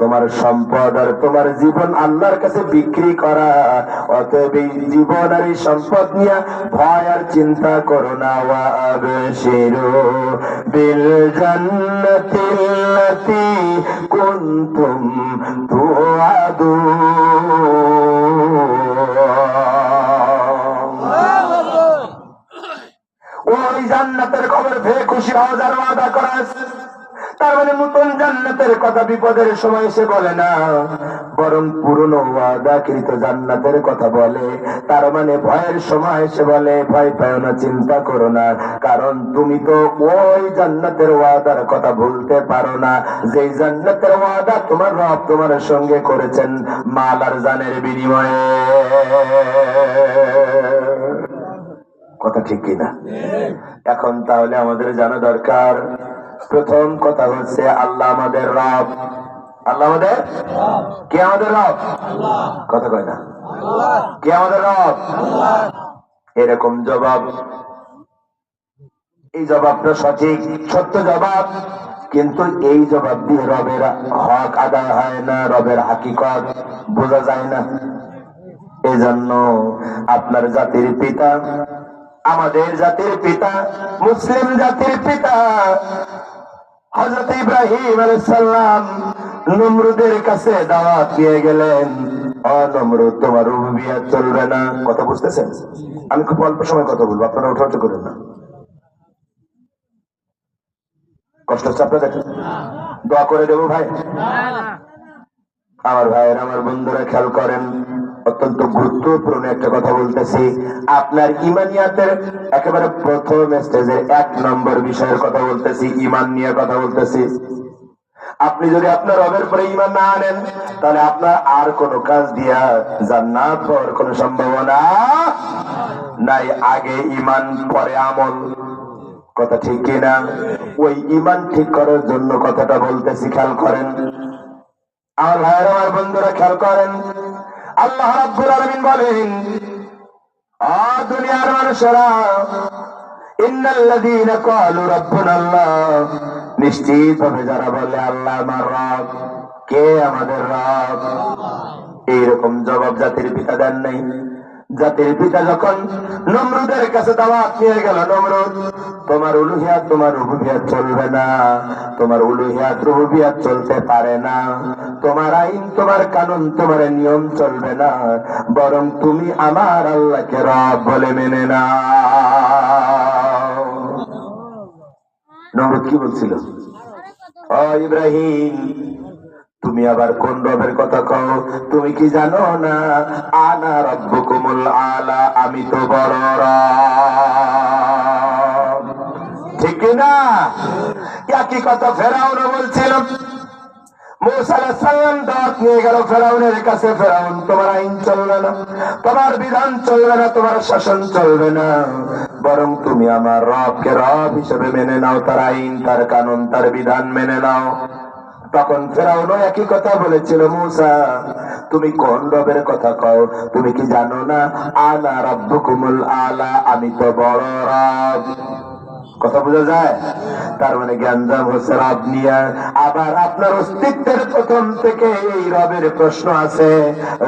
তোমার সম্পদ আর তোমার জীবন আল্লাহর কাছে বিক্রি করা। অতএব এই জীবন আর এই সম্পদ নিয়ে ভয় আর চিন্তা করো না। ওয়া আবশিরু বিল জান্নাতিল্লাতী কুনতুম তুআদুন। ওই জান্নাতের খবর পেয়ে খুশি হওয়া যার ওয়াদা করা আছে। তার মানে নতুন জান্নাতের কথা বিপদের সময় সে বলে না, বরং পুরনো ওয়াদাকৃত জান্নাতের কথা বলে। তার মানে ভয়ের সময় সে বলে, ভয় পাও না, চিন্তা করো না, কারণ তুমি তো ওই জান্নাতের ওয়াদার কথা ভুলতে পারো না, যেই জান্নাতের ওয়াদা তোমার রব তোমার সঙ্গে করেছেন মাল আর জানের বিনিময়ে। কথা ঠিক কিনা? এখন তাহলে আমাদের জানা দরকার, প্রথম কথা হচ্ছে আল্লাহ আমাদের রব। আল্লাহ আমাদের কে? আমাদের রব। কথা কয় না? কে আমাদের রব? এরকম জবাব, এই জবাবটা সঠিক সত্য জবাব, কিন্তু এই জবাব দিয়ে রবের হক আদায় হয় না, রবের হাকিকত বোঝা যায় না। এজন্য আপনার জাতির পিতা, আমাদের জাতির পিতা, মুসলিম জাতির পিতা হযরত ইব্রাহিম আলাইহিস সালাম নমরুদের কাছে দাওয়াত দিয়ে গেলেন, ও নমরুদ, তোমার রুবুবিয়ত চলবে না। কথা বুঝতেছেন? আমি খুব অল্প সময় কথা বলবো, আপনারা ওঠাতে করেন না, কষ্ট হচ্ছে আপনাদের? দোয়া করে দেবো ভাই। আমার ভাইয়ের, আমার বন্ধুরা খেয়াল করেন, অত্যন্ত গুরুত্বপূর্ণ একটা কথা বলতেছি। আপনার ইমানিয়াতের একেবারে প্রথম স্টেজের 1 নম্বর বিষয়ের কথা বলতেছি, ইমান নিয়ে কথা বলতেছি। আপনি যদি আপনার রবের পরে ইমান না আনেন, তাহলে আপনার আর কোন কাজ দিয়া জান্নাত পাওয়ার কোন সম্ভাবনা নাই। আগে ইমান পরে আমল। কথা ঠিক কিনা? ওই ইমান ঠিক করার জন্য কথাটা বলতেছি, খেয়াল করেন আমার ভাইয়ের, আমার বন্ধুরা খেয়াল করেন। আল্লাহ রাব্বুল আলামিন বলেন, দুনিয়ার মানুষেরা, ইন্নাল্লাযীনা ক্বালু রাব্বুনাল্লাহ, নিশ্চিতভাবে যারা বলে আল্লাহ আমার রব। কে আমাদের রব? এইরকম জবাব জাতির পিতা দেন নাই। জাতির পিতা যখন নমরুদের কাছে দাওয়াত নিয়ে গেল, নমরুদ, তোমার উলুহিয়াত তোমার রুবুবিয়ত চলবে না, তোমার উলুহিয়াত রুবুবিয়ত চলতে পারে না, তোমার আইন তোমার কানুন তোমার নিয়ম চলবে না, বরং তুমি আমার আল্লাহকে রব বলে মেনে নাও। নমরুদ কি বলছিল? ও ইব্রাহিম, তুমি আবার কোন রবের কথা কও? তুমি কি জানো না, আনা রাব্বুকুমুল আলা, আমি তো বড় রব। ঠিক না? একই কথা ফেরাউনও বলছিল, মুসা আলাইহিস সালাম দাওয়াত নিয়ে গেল ফেরাউনের কাছে। ফেরাউন, তোমার আইন চলবে না, তোমার বিধান চলবে না, তোমার শাসন চলবে না, বরং তুমি আমার রবকে রব হিসেবে মেনে নাও, তার আইন, তার কানুন, তার বিধান মেনে নাও। তখন ফেরাউনও একই কথা বলেছিল, মুসা তুমি কোন রবের কথা কও? তুমি কি জানো না আনা রাব্বুকুমুল আলা, আমি তো বড় রব। কথা বোঝা যায়? তার মানে জ্ঞানজাম হচ্ছে রব নিয়ে। আবার আপনার অস্তিত্বের প্রথম থেকে এই রবের প্রশ্ন আছে।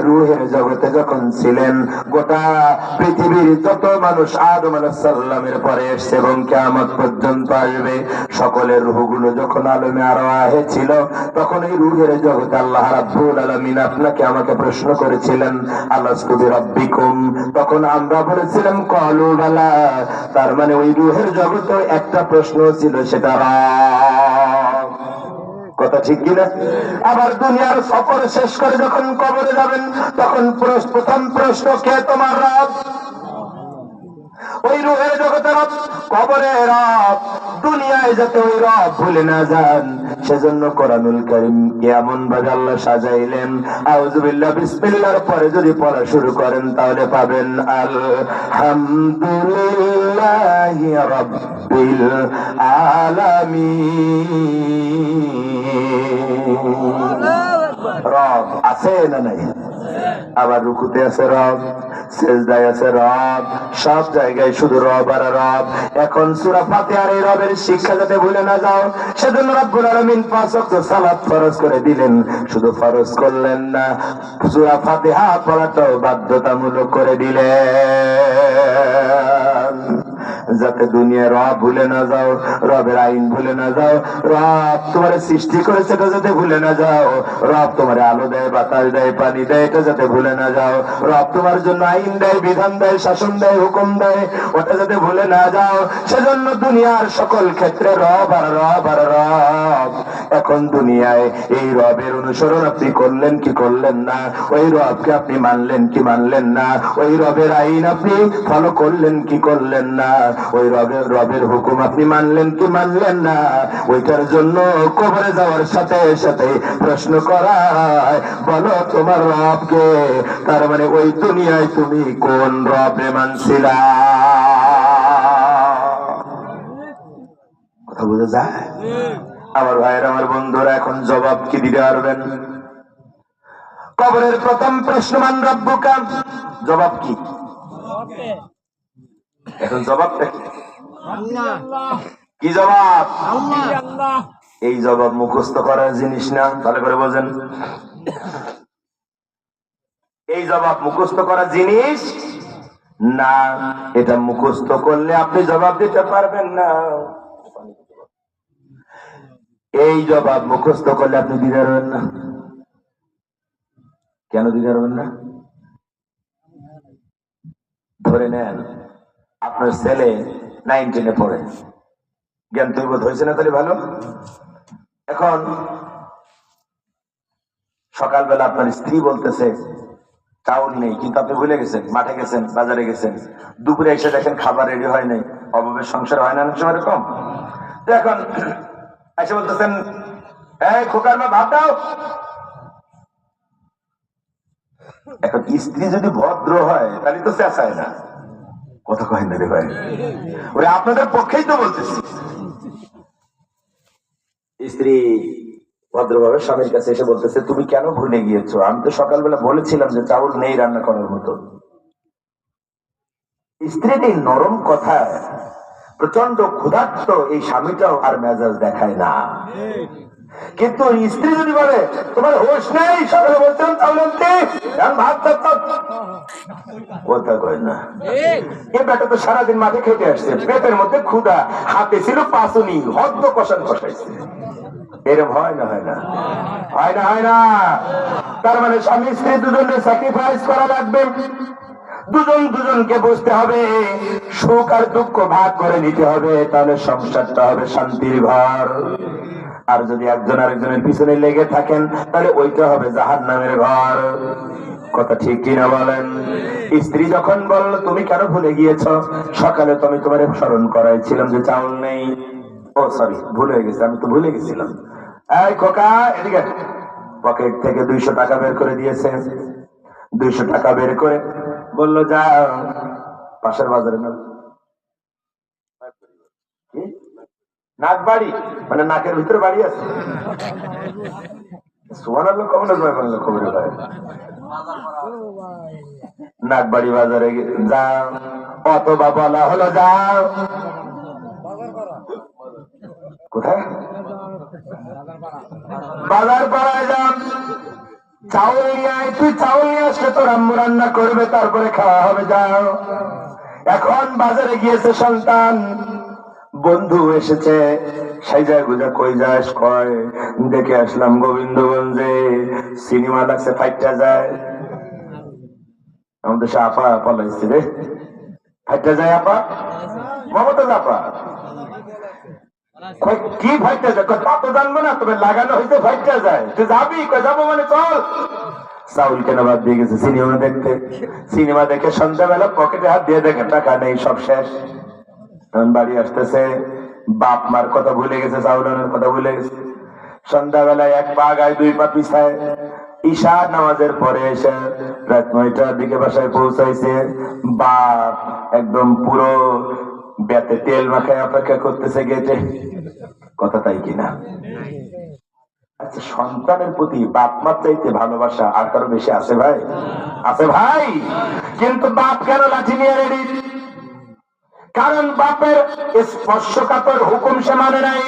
রুহের জগতে যখন ছিলেন, গোটা পৃথিবীর যত মানুষ আদম আলাইহিস সালামের পরে এসেছে এবং কিয়ামত পর্যন্ত আসবে, সকলের রূহগুলো যখন আলমে আরওয়াহে ছিল, তখন এই রুহের জগতে আল্লাহ রাব্বুল আলামিন আপনাকে আমাকে প্রশ্ন করেছিলেন, আলাস্তু বিরাব্বিকুম? তখন আমরা বলেছিলাম ক্বালু বালা। তার মানে ওই রুহের জগতে একটা প্রশ্ন ছিল, সেটা রব। কথা ঠিক কিনা? আবার দুনিয়ার সফর শেষ করে যখন কবরে যাবেন, তখন প্রথম প্রশ্ন, কে তোমার রব? ওই রুহের জগতে রব, কবরে রব, দুনিয়ায় যাতে ওই রব ভুলে না যান, সেজন্য কোরআনুল কারীম এমন ভাবে আল্লাহ সাজাইলেন, আউযুবিল্লাহ বিসমিল্লাহর পরে যদি পড়া শুরু করেন তাহলে পাবেন আলহামদুলিল্লাহি রাব্বিল আলামিন। রব আছে না নাই? আবার রুকুতে আছে রব, সেজদায় আছে রব, সব জায়গায় শুধু রব আর রব। এখন সূরা ফাতিহার এই রবের শিক্ষা যাতে ভুলে না যাও, সেজন্য রব্বুল আলামিন 5 ওয়াক্ত সালাত ফরজ করে দিলেন। শুধু ফরজ করলেন না, সূরা ফাতিহা পড়াটাও বাধ্যতামূলক করে দিলেন, যাতে দুনিয়ার রব ভুলে না যাও, রবের আইন ভুলে না যাও, রব তোমার সৃষ্টি করেছে এটা যাতে ভুলে না যাও, রব তোমার আলো দেয়, বাতাস দেয়, পানি দেয়, এটা যাতে ভুলে না যাও, রব তোমার জন্য আইন দেয়, বিধান দেয়, শাসন দেয়, হুকুম দেয়, ওটা যাতে ভুলে না যাও। সেজন্য দুনিয়ার সকল ক্ষেত্রে রব আর রব আর রব। এখন দুনিয়ায় এই রবের অনুসরণ আপনি করলেন কি করলেন না? ওই রবকে আপনি মানলেন কি মানলেন না? ওই রবের আইন আপনি ফলো করলেন কি করলেন না? ওই রবের হুকুম আপনি মানলেন কি মানলেন না? ওইটার জন্য কবরে যাওয়ার সাথে সাথে প্রশ্ন করা হয়, বলো তোমার রবকে। তার মানে ওই দুনিয়ায় তুমি কোন রবে মানছিলা? কথা বোঝা যায়? আমার ভাইয়ের, আমার বন্ধুরা, এখন জবাব কি দিতে পারবেন? কবরের প্রথম প্রশ্ন, মান রব্বুকা, জবাব কি? এখন জবাবটা কি? কি জবাব? এই জবাব মুখস্থ করার জিনিস না, ভালো করে বোঝেন। এই জবাব মুখস্থ করার জিনিস না। এটা মুখস্থ করলে আপনি জবাব দিতে পারবেন না। এই জবাব মুখস্থ করলে আপনি দিতে পারবেন না। কেন দিতে পারবেন না? ধরে নেন আপনার ছেলে 9 10-এ পড়ে, জ্ঞান তৈরি হয়েছে না, তাহলে ভালো। এখন সকালবেলা আপনার স্ত্রী বলতেছে চাউল নেই, কিন্তু আপনি ভুলে গেছেন, মাঠে গেছেন, বাজারে গেছেন, দুপুরে এসে দেখেন খাবার রেডি হয় নাই। অভাবের সংসার হয় না অনেক সময় এরকম। এখন এসে বলতেছেন, এই খোকার মা ভাত দাও। এখন স্ত্রী যদি ভদ্র হয় তাহলে তো চেঁচায় না, কথা কয় না রে ভাই, ওই আপনাদের পক্ষেই তো বলতেছি। স্ত্রী ভদ্রভাবে স্বামীর কাছে এসে বলতেছে, তুমি কেন ভুলে গিয়েছো? আমি তো সকালবেলা বলেছিলাম যে চাউল নেই রান্না করার মতো। স্ত্রীর এই নরম কথা প্রচন্ড ক্ষুধার্ত এই স্বামীটাও আর মেজাজ দেখায় না। কিন্তু স্ত্রী যদি বলে তোমার হোশ নেই, সকালে বলছেন চাউল আনতে, ভাত কথা কয় না। এ বেটা তো সারাদিন মাঠে খেতে আসছে, পেটের মধ্যে ক্ষুধা, হাতে ছিল পাঁচুনি, হদ্দ কষান কষাইছে। এরকম হয় না? হয় না? হয় না? হয় না? তার মানে স্বামী স্ত্রী দুজনকে স্যাক্রিফাইস করা লাগবে, দুজনকে বুঝতে হবে, সুখ আর দুঃখ ভাগ করে নিতে হবে, তাহলে সংসারটা হবে শান্তির ঘর। আর যদি একজন আরেকজনের পিছনে লেগে থাকেন তাহলে ওইটা হবে জাহান্নামের ঘর। কথা ঠিক কিনা বলেন? স্ত্রী যখন বলল তুমি কেন ভুলে গিয়েছো, সকালে তো আমি তোমার স্মরণ করাইছিলাম যে চাউল নেই। ও সরি, ভুল হয়ে গেছে, আমি তো ভুলে গেছিলাম। এই খোকা এদিকে, পকেট থেকে 200 টাকা বের করে দিয়েছে। 200 টাকা বের করে বললো যা পাশের বাজারে না নাক বাড়ি, মানে নাকের ভিতরে বাড়ি আছে। সুবহানাল্লাহ কখন বাংলা খবরে ভাই নাকবাড়ি বাজারে যাও, অথবা বলা হলো যাও কোথায় বাজার পাড়ায় যাও, চাউল নিয়ে আয়, তুই চাউল নিয়ে আসলে তোর আম্মু রান্না করবে, তারপরে খাওয়া হবে। যাও। এখন বাজারে গিয়েছে সন্তান, বন্ধু এসেছে, সাইজা গুজা কই যাস, কয় দেখে আসলাম গোবিন্দগঞ্জে সিনেমা লাগছে, ফাইটটা যায়। আমাদের সে আপা পালাইছে রে, ফাইটটা যায় আপা, মমতাজ আপা কি ফাইটটা যায়, তা তো জানবো না, তবে লাগানো হয়েছে ফাইটটা যায়, তুই যাবি, কয় যাবো মানে চল। চাউল কেনা বাদ দিয়ে গেছে সিনেমা দেখতে। সিনেমা দেখে সন্ধ্যাবেলা পকেটে হাত দিয়ে দেখে টাকা নেই, সব শেষ। বাড়ি আসতেছে, বাপ মার কথা ভুলে গেছে, চাউলানোর কথা ভুলে গেছে। সন্ধ্যাবেলায় 1 পা গায়ে 2 পা পিছায়, ঈশা নামাজের পরে এসে রাত 9টার দিকে বাসায় পৌঁছাইছে। বাপ একদম পুরো বেতে তেল মাখায় অপেক্ষা করতেছে গেটে। কথা তাই কিনা? আচ্ছা, সন্তানের প্রতি বাপ মার চাইতে ভালোবাসা আর কারো বেশি আছে ভাই? আছে ভাই। কিন্তু বাপ কেন লাঠি নিয়ে রেডি? কারণ বাপের স্পর্শকাতর হুকুম সে মানে নাই।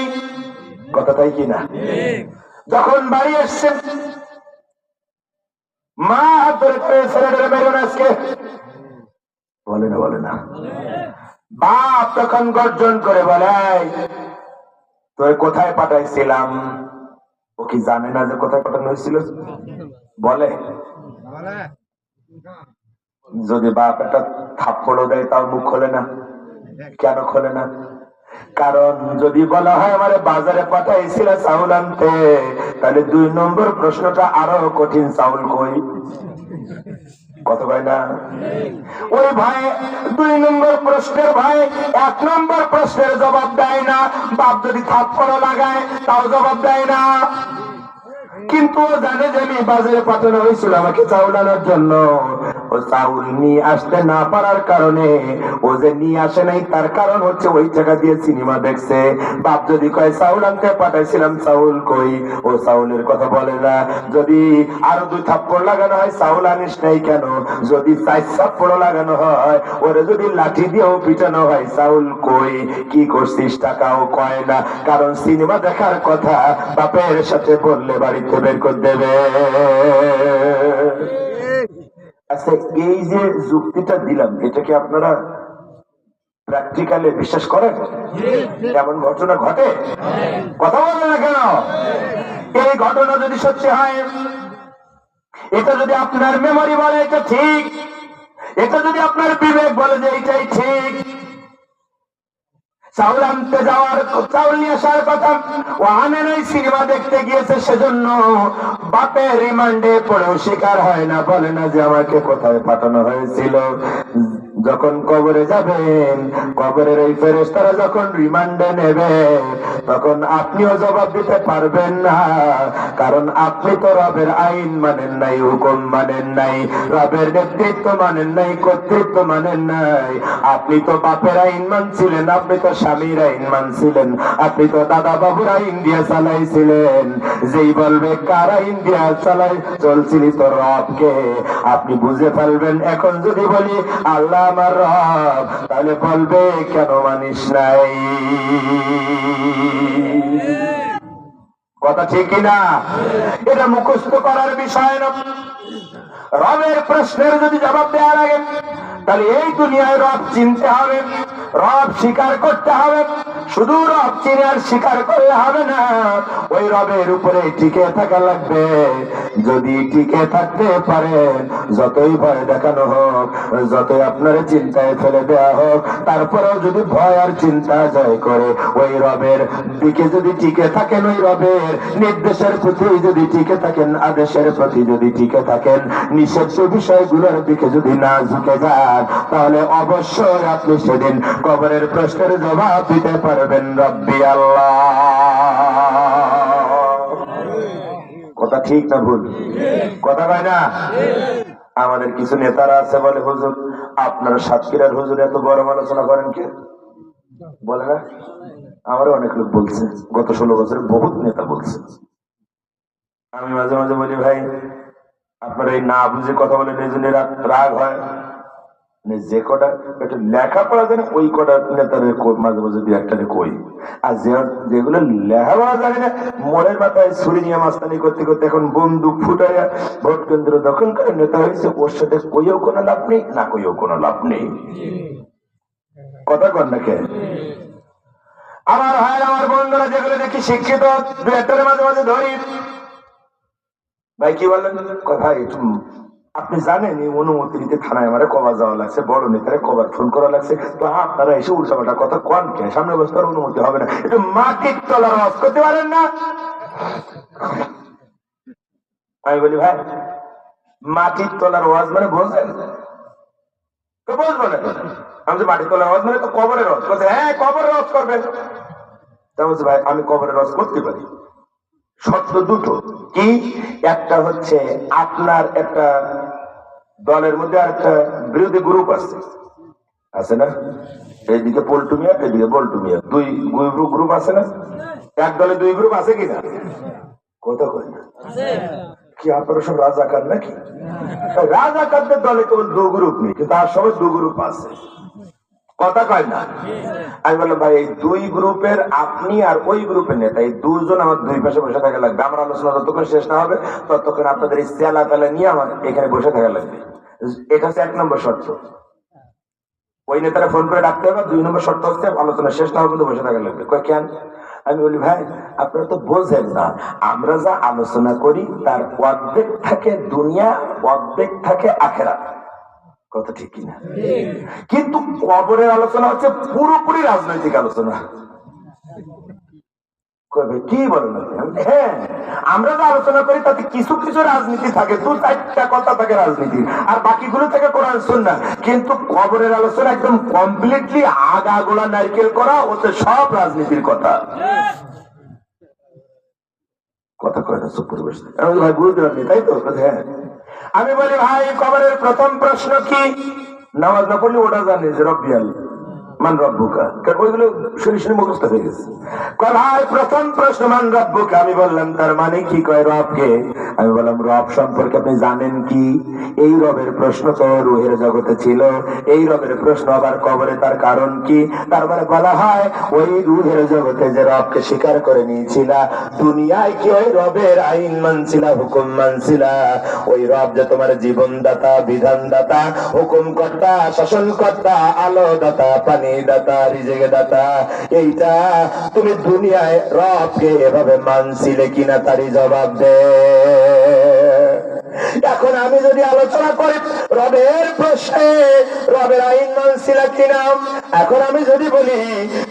কথা তাই কিনা? যখন বাড়ি এসছে, মা হাত ধরে ছেলেটারে বেরোন আজকে, বলে না। বাপ তখন গর্জন করে বলে, তোর কোথায় পাঠাইছিলাম? ও কি জানে না যে কোথায় পাঠানো হয়েছিল? বলে। যদি বাপ একটা থাপ্পড়ও দেয় তাও মুখ খোলে না। কেন খোলে না? কারণ যদি বলা হয় আমার বাজারে পাঠাইছিল চাউল আনতে, তাহলে 2 নম্বর প্রশ্নটা আরো কঠিন, চাউল কই? কত ভাই না? ওই ভাই 2 নম্বর প্রশ্নের ভাই 1 নম্বর প্রশ্নের জবাব দেয় না। বাপ যদি থাপ্পড় লাগায় তাও জবাব দেয় না। কিন্তু ও জানে যে আমি বাজারে পাঠানো হয়েছিল আমাকে চাউল আনার জন্য। ও চাউল নিয়ে আসতে না পারার কারণে, ও যে নিয়ে আসে নাই তার কারণ হচ্ছে ওই টাকা দিয়ে সিনেমা দেখছে। বাপ যদি কয় চাউল আনতে পাঠাইছিলাম, চাউল কই? ও চাউলের কথা বলে না। যদি আরো 2 থাপ্পড় লাগানো হয়, চাউল আনিস নাই কেন? যদি 4 থাপ্পড় লাগানো হয়, ওরে যদি লাঠি দিয়েও পিটানো হয়, চাউল কই? কি করছিস? টাকাও কয় না। কারণ সিনেমা দেখার কথা বাপের সাথে বললে বাড়িতে বের করে দেবে। আচ্ছা, এই যে যুক্তিটা দিলাম, এটা কি আপনারা প্র্যাকটিক্যালি বিশ্বাস করেন? এমন ঘটনা ঘটে? কথা বলে না কেন? এই ঘটনা যদি সত্যি হয়, এটা যদি আপনার মেমোরি বলে এটা ঠিক, এটা যদি আপনার বিবেক বলে যে এটাই ঠিক, চাউল আনতে যাওয়ার, চাউল নিয়ে আসার কথা ও আনে নাই, সিনেমা দেখতে গিয়েছে, সেজন্য বাপের রিমান্ডে পড়েও স্বীকার হয় না, বলে না যে আমাকে কোথায় পাঠানো হয়েছিল। যখন কবরে যাবেন, কবরের এই ফেরেশতারা যখন রিমান্ডে নেবে, তখন আপনিও জবাব দিতে পারবেন না। কারণ আপনি তো রবের আইন মানেন নাই, হুকুম মানেন নাই, রবের নেতৃত্ব মানেন নাই, কর্তৃত্ব মানেন নাই। আপনি তো বাপের আইন মানছিলেন, আপনি তো স্বামীর আইন মানছিলেন, আপনি তো দাদা বাবুর আইন দিয়ে চালাইছিলেন। যেই বলবে কার আইন দিয়ে চালাই চলছিলি তো রবকে, আপনি বুঝে ফেলবেন। এখন যদি বলি আল্লাহ আমার রব, তাহলে বলবে কেন মানিস নাই? কথা ঠিক কিনা? এটা মুখস্থ করার বিষয় না। রবের প্রশ্নের যদি জবাব দেওয়ার আগে তাহলে এই দুনিয়ায় রব চিনতে হবে, রব স্বীকার করতে হবে। শুধু রব চিনে আর স্বীকার করলে হবে না, ওই রবের উপরে টিকে থাকা লাগবে। যদি টিকে থাকতে পারেন, যতই ভয় দেখানো হোক, যতই আপনার চিন্তায় ফেলে দেওয়া হোক, তারপরেও যদি ভয় আর চিন্তা জয় করে ওই রবের দিকে যদি টিকে থাকেন, ওই রবের নির্দেশের প্রতি যদি টিকে থাকেন, আদেশের প্রতি যদি টিকে থাকেন, নিষিদ্ধ বিষয়গুলোর দিকে যদি না ঝুঁকে যান, তাহলে অবশ্যই আপনি সেদিন কবরের প্রশ্নের জবাব দিতে পারবেন, রব্বি আল্লাহ। কথা ঠিক না ভুল? কথা কয় না? আমাদের কিছু নেতারা আছে বলে, হুজুর আপনারা সাতক্ষীরার হুজুর এত বড় আলোচনা করেন কে? বলে না? আমারও অনেক লোক বলছে, গত 16 বছরে বহুত নেতা বলছে। আমি মাঝে মাঝে বলি, ভাই আপনারা এই না বুঝে কথা বলেন, এই জন্য রাগ হয়। যে কটা একটু লেখাপড়া জানে ওই কটা নেতাদের মাঝে মাঝে দু একটা কই, আর যেগুলো লেখাপড়া জানে না, মনের মাথায় ছুরি নিয়ে মাস্তানি করতে করতে এখন বন্দুক ফুটাইয়া ভোট কেন্দ্র দখল করে নেতা হয়েছে, ওর সাথে কইও কোনো লাভ নেই, না কইও কোনো লাভ নেই। কথা কন না কে? আমার ভাই আমার বন্ধুরা যেগুলো দেখি শিক্ষিত, দু একটার মাঝে মাঝে ধরি, ভাই কি বললেন? ভাই আপনি জানেন এই অনুমতি নিতে থানায় আমার কবার যাওয়া লাগছে, বড় নেতারে কবার ফোন করা লাগছে, তো আপনারা এসে উল্টাপাল্টা কথা কন কে? সামনে বছর অনুমতি হবে না, একটু মাটির তলার অফ করতে পারেন না? আমি বলি, ভাই মাটির তলার ওয়াজ মানে বোঝেন? তো বুঝবো না। আমি যে মাটির তলার ওয়াজ মানে তো কবরের রস করছে। হ্যাঁ কবরের রস করবেন। তা বলছে, ভাই আমি কবরের রস করতে পারি, শর্ত দুটো। কি? একটা হচ্ছে আপনার একটা দলের মধ্যে আর একটা বিরোধী গ্রুপ আছে না? এইদিকে পল্টু মিয়া, এদিকে বল্টু মিয়া, দুই গ্রুপ আছে না? এক দলে দুই গ্রুপ আছে কিনা? কথা কয় না কি? আপনারা সব রাজাকার নাকি? রাজাকারদের দলে কেবল দু গ্রুপ নেই, কিন্তু তার সবাই দু গ্রুপ আছে। কথা কয় না? আমি বললাম, ভাই এই দুই গ্রুপের আপনি আর ওই গ্রুপের নেতা, এই দুজন আমার দুই পাশে বসে থাকা লাগবে। আমার আলোচনা যতক্ষণ শেষ না হবে ততক্ষণ আপনাদের এই চেলা পেলা নিয়ে আমার এখানে বসে থাকা লাগবে। এটা হচ্ছে 1 নম্বর শর্ত। ওই নেতারা ফোন করে ডাকতে হবে। 2 নম্বর শর্ত হচ্ছে আলোচনা শেষ না হবে কিন্তু বসে থাকা লাগবে। কয় কেন? আমি বলি, ভাই আপনারা তো বোঝেন না, আমরা যা আলোচনা করি তার অর্ধেক থাকে দুনিয়া, অর্ধেক থাকে আখেরাত। কথা ঠিক কিনা? কিন্তু কবরের আলোচনা হচ্ছে পুরোপুরি রাজনৈতিক আলোচনা। কি বলেন? হ্যাঁ আমরা যা আলোচনা করি তাতে কিছু কিছু রাজনীতি থাকে, 2-4টা কথা থাকে রাজনীতি, আর বাকিগুলো থেকে কোরআন সুন্নাহ। কিন্তু কবরের আলোচনা একদম কমপ্লিটলি আগা গোলা নারকেল করা, ওতে সব রাজনীতির কথা। কথা কয় না, চুপ করে বসে। ভাই বুঝতে পারলি তাই তো? হ্যাঁ। আমি বলি, ভাই কবরের প্রথম প্রশ্ন কি? নামাজ না পড়লে ওটা জানে যে রব্বিয়াল মান রব্বুকা, ওইগুলো শুনে শুনে মুখস্থ হয়ে গেছে। ভাই প্রথম প্রশ্ন মান রব্বুকা। আমি বললাম তার মানে কি? কয় রবকে। আমি বললাম রব সম্পর্কে আপনি জানেন কি? এই রবের প্রশ্ন তো রুহের জগতে ছিল, এই রবের প্রশ্ন আবার কবরে, তার কারণ কি? তার মানে বলা হয় ওই রুহের জগতে যে রবকে স্বীকার করে নিয়েছিলা, দুনিয়ায় কি ওই রবের আইন মানছিলা, হুকুম মানছিলা? ওই রব যে তোমার জীবনদাতা, বিধানদাতা, হুকুমকর্তা, শাসনকর্তা, আলো দাতা, পানি দাতা, রিজিক দাতা, এইটা তুমি দুনিয়ায় রবকে এভাবে মানছিলে কিনা তারই জবাব দে। এখন আমি যদি আলোচনা করি রবের প্রশ্নে রবের আইন মানছিল কিনা, এখন আমি যদি বলি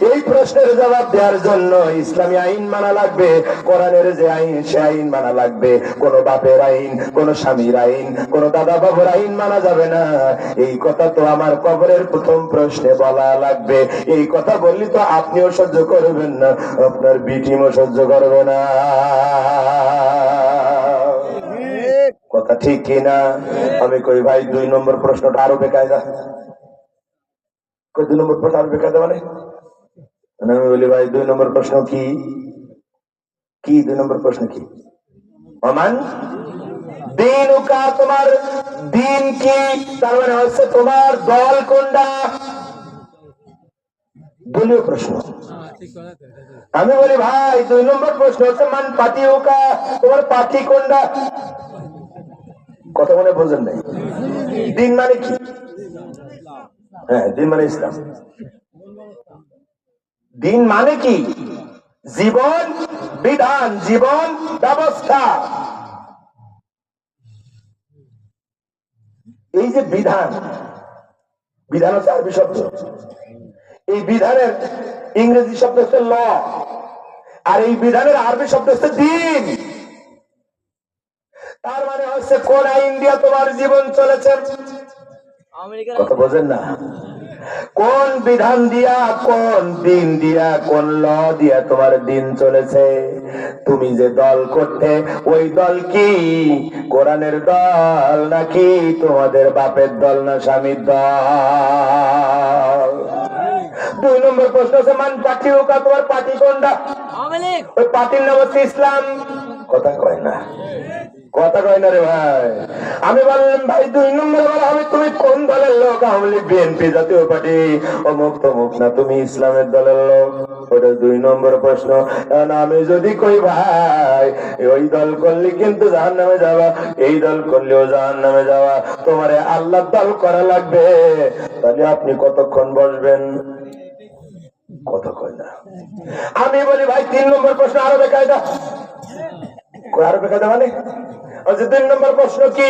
এই প্রশ্নের জবাব দেওয়ার জন্য ইসলামী আইন মানা লাগবে, কোরআনের যে আইন সে আইন মানা লাগবে, কোন বাপের আইন, কোন স্বামীর আইন, কোন দাদা বাবুর আইন মানা যাবে না। এই কথা তো আমার কবরের প্রথম প্রশ্নে বলা লাগবে। এই কথা বললি তো আপনিও সহ্য করবেন না, আপনার বিটিমও সহ্য করবে না। কথা ঠিক কিনা? আমি কই, ভাই 2 নম্বর প্রশ্নটা আরো বেকায়দা। 2 নম্বর প্রশ্ন আরো বেকায়দা মানে? আমি বলি, ভাই 2 নম্বর প্রশ্ন কি? 2 নম্বর প্রশ্ন কি? ওমান দিনুকা, তোমার দিন কি? তার মানে হচ্ছে তোমার দল কোনটা? দলীয় প্রশ্ন। আমি বলি, ভাই 2 নম্বর প্রশ্ন হচ্ছে মান পার্টিউকা, তোমার পার্টি কোনটা? কথা মনে বোঝেন নাই? দিন মানে কি? হ্যাঁ, দিন মানে ইসলাম। দিন মানে কি? জীবন বিধান, জীবন ব্যবস্থা। এই যে বিধান, বিধান হচ্ছে আরবি শব্দ। এই বিধানের ইংরেজি শব্দ হচ্ছে ল, আর এই বিধানের আরবি শব্দ হচ্ছে দিন। তার মানে হচ্ছে কোন আইন দিয়া তোমার জীবন চলেছে। কথা বোঝেন না? কোন বিধান দিয়া, কোন দিন দিয়া, কোন ল দিয়া তোমার দিন চলেছে? তুমি যে দল করতে, ওই দল কি কোরআনের দল নাকি তোমাদের বাপের দল না স্বামীর দল? 2 নম্বর প্রশ্ন হচ্ছে মান পার্টি হোক, তোমার পার্টি কোনটা? ওই পার্টির নাম হচ্ছে ইসলাম। কথা কয় না, কথা কয় না রে ভাই। আমি বললাম ভাই 2 নম্বর বলা হবে তুমি কোন দলের লোক? আওয়ামী লীগ, বিএনপি, জাতীয় পার্টি, অমুক তমুক না, তুমি ইসলামের দলের লোক। ওটা 2 নম্বর প্রশ্ন। আমি যদি কই ভাই ওই দল করলে কিন্তু জাহান্নামে যাওয়া, এই দল করলেও জাহান্নামে যাওয়া, তোমারে আল্লাহর দল করা লাগবে, তাহলে আপনি কতক্ষণ বসবেন? কথা কয় না। আমি বলি ভাই 3 নম্বর প্রশ্ন আরবে কায়দা। আরবে কায়দা মানে 3 নম্বর প্রশ্ন কি?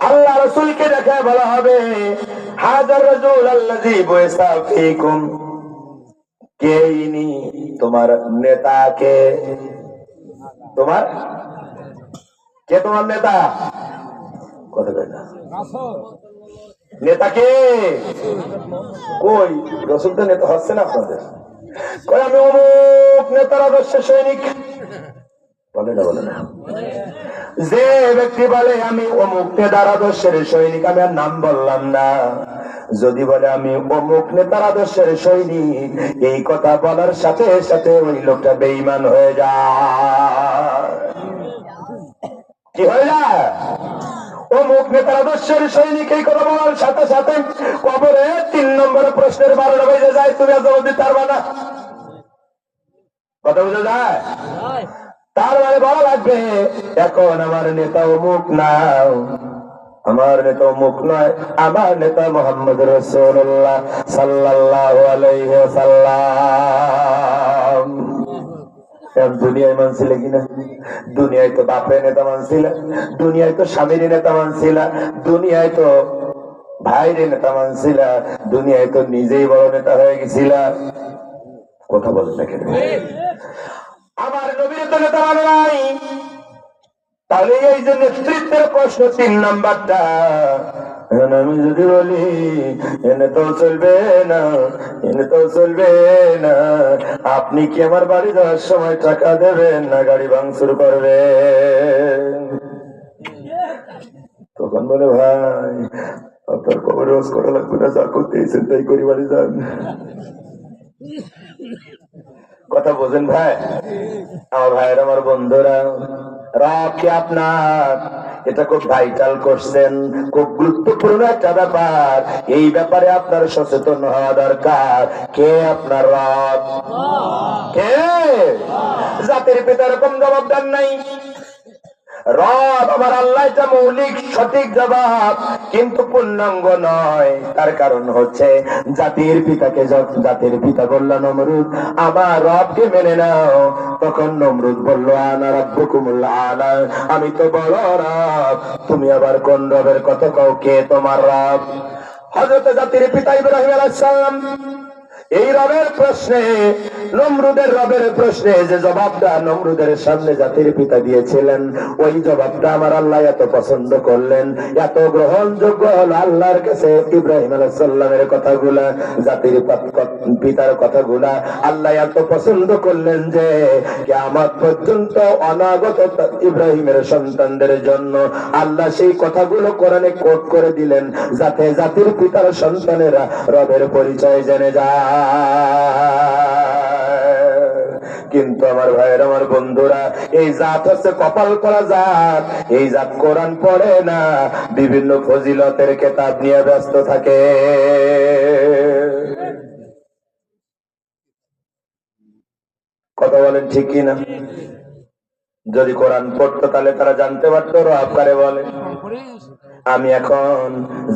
আল্লাহ রাসূলকে দেখে বলা হবে হাজার রাসূল আল্লাযী বুইসা ফীকুম, কে ইনি? তোমার নেতা কে? তোমার কে? তোমার নেতা? কথা কয় না। নেতা কে? কই রাসূল তো নেতা হচ্ছে না আপনাদের? কই আমি অমুক নেতার আদর্শের সৈনিক। বলে না, বলে না। যে ব্যক্তি বলে আমি অমুক নেতার আদর্শের সৈনিক, আমি আর নাম বললাম না, যদি বলে আমি অমুক নেতার আদর্শের সৈনিক, এই কথা বলার সাথে সাথে ওই লোকটা বেঈমান হয়ে যায়। কি হয়ে যায়? অমুক নেতার আদর্শের সৈনিক এই কথা বলার সাথে সাথে কবরে 3 নম্বর প্রশ্নের 12টা বেজে যায়, তুমি আর জবাব দিতে পারবা না। কথা বুঝে যায়? তার মানে বলা লাগবে এখন আমার নেতা অমুক না, আমার নেতা অমুক নয়, আমার নেতা মুহাম্মদ রাসূলুল্লাহ সাল্লাল্লাহু আলাইহি ওয়াসাল্লাম। দুনিয়ায় মানছিল কিনা? দুনিয়ায় তো বাপের নেতা মানছিল, দুনিয়ায় তো স্বামীর নেতা মানছিল, দুনিয়ায় তো ভাইয়ের নেতা মানছিল, দুনিয়ায় তো নিজেই বড় নেতা হয়ে গেছিল। কথা বলেন না কেন? আমার নবীর তো নেতা মানে নাই। তাহলে এই যে নেতৃত্বের প্রশ্ন 3 নাম্বারটা, আমি যদি বলি এনে তো চলবে না, এনে তো চলবে না, আপনি কি আমার বাড়ি যাওয়ার সময় টাকা দেবেন না গাড়ি ভাঙচুর করবে? তখন বলে ভাই আপনার খবর রোজ করা লাগবে না, যা করতে তাই করি, বাড়ি যান। কথা বোঝেন ভাই? আমার ভাইয়ের, আমার বন্ধুরা, রব কি আপনার? এটা খুব ভাইটাল কোশ্চেন, খুব গুরুত্বপূর্ণ একটা ব্যাপার। এই ব্যাপারে আপনার সচেতন হওয়া দরকার। কে আপনার রব? কে? জাতির পিতা এরকম জবাব দেন নাই। রব আমার আল্লাহ, এটা মৌলিক সঠিক জবাব, কিন্তু পূর্ণাঙ্গ নয়। তার কারণ হচ্ছে জাতির পিতাকে, জাতির পিতা বলল নমরুদ আমার রবকে মেনে নাও, তখন নমরুদ বলল আনা রাব্বুকুমুল আলা, আমি তো বড় রব, তুমি আবার কোন রবের কথা কও? কে তোমার রব? হযরত জাতির পিতা ইব্রাহিম আলাইহিস সালাম এই রবের প্রশ্নে, নমরুদের রবের প্রশ্নে যে জবাবটা নমরুদের সামনে জাতির পিতা দিয়েছিলেন, ওই জবাবটা আমার আল্লাহ এত পছন্দ করলেন, এত গ্রহণযোগ্য হলো আল্লাহর কাছে। ইব্রাহিম আলাইহিস সালামের কথাগুলা, জাতির পিতার কথাগুলা আল্লাহ এত পছন্দ করলেন যে কিয়ামত পর্যন্ত অনাগত ইব্রাহিমের সন্তানদের জন্য আল্লাহ সেই কথাগুলো কোরআনে কোট করে দিলেন, যাতে জাতির পিতার সন্তানেরা রবের পরিচয় জেনে যায়। কিন্তু আমার ভাইয়ের, আমার বন্ধুরা, এই জাত হচ্ছে কপাল করা জাত। এই জাত কোরআন পড়ে না, বিভিন্ন ফজিলতের কিতাব নিয়ে ব্যস্ত থাকে। কথা বলেন ঠিক কিনা? যদি কোরআন পড়তো তাহলে তারা জানতে পারতো রব কারে বলে। আমি এখন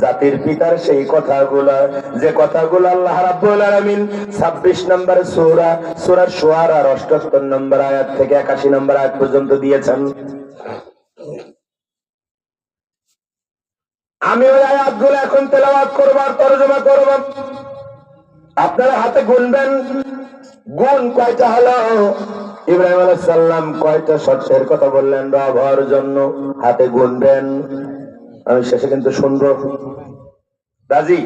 জাতির পিতার সেই কথাগুলা, যে কথাগুলো আল্লাহ রাব্বুল আলামিন 26 নম্বর সূরা, সূরা শুআরার 78 নম্বর আয়াত থেকে 81 নম্বর আয়াত পর্যন্ত দিয়েছেন, আমি ওই আয়াতগুলো এখন তেলাওয়াত করব আর তরজমা করব। আপনারা হাতে গুনবেন, গুণ কয়টা হলো? ইব্রাহিম আলাইহিস সালাম কয়টা শর্তের কথা বললেন রব হওয়ার জন্য? হাতে গুনবেন, আমি শেষে কিন্তু শুনবো। রাজি?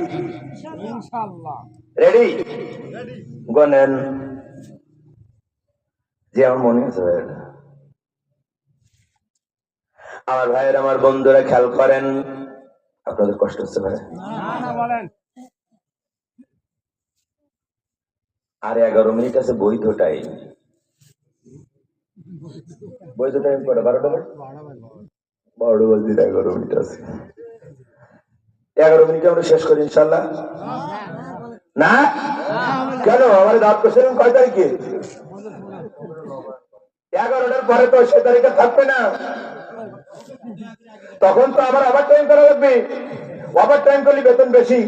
রেডি? গনেন। যে আমার মনে আছে ভাইয়েরা, আমার ভাইয়ের, আমার বন্ধুরা খেয়াল করেন। আপনাদের কষ্ট হচ্ছে ভাই? আর 11 মিনিট আছে বৈধ টাইম। বৈধ টাইম কটা? 12টা? 12 বাজে 11 মিনিট আছে। 11 মিনিটে আমরা শেষ করি ইনশাল্লাহ। না কেন? আমার দাঁত করছিলেন কয় তারিখে? 11টার পরে তো সে তারিখে থাকবে না, তখন তো আবার ওভার টাইম করা লাগবে। ওভার টাইম করলে বেতন বেশি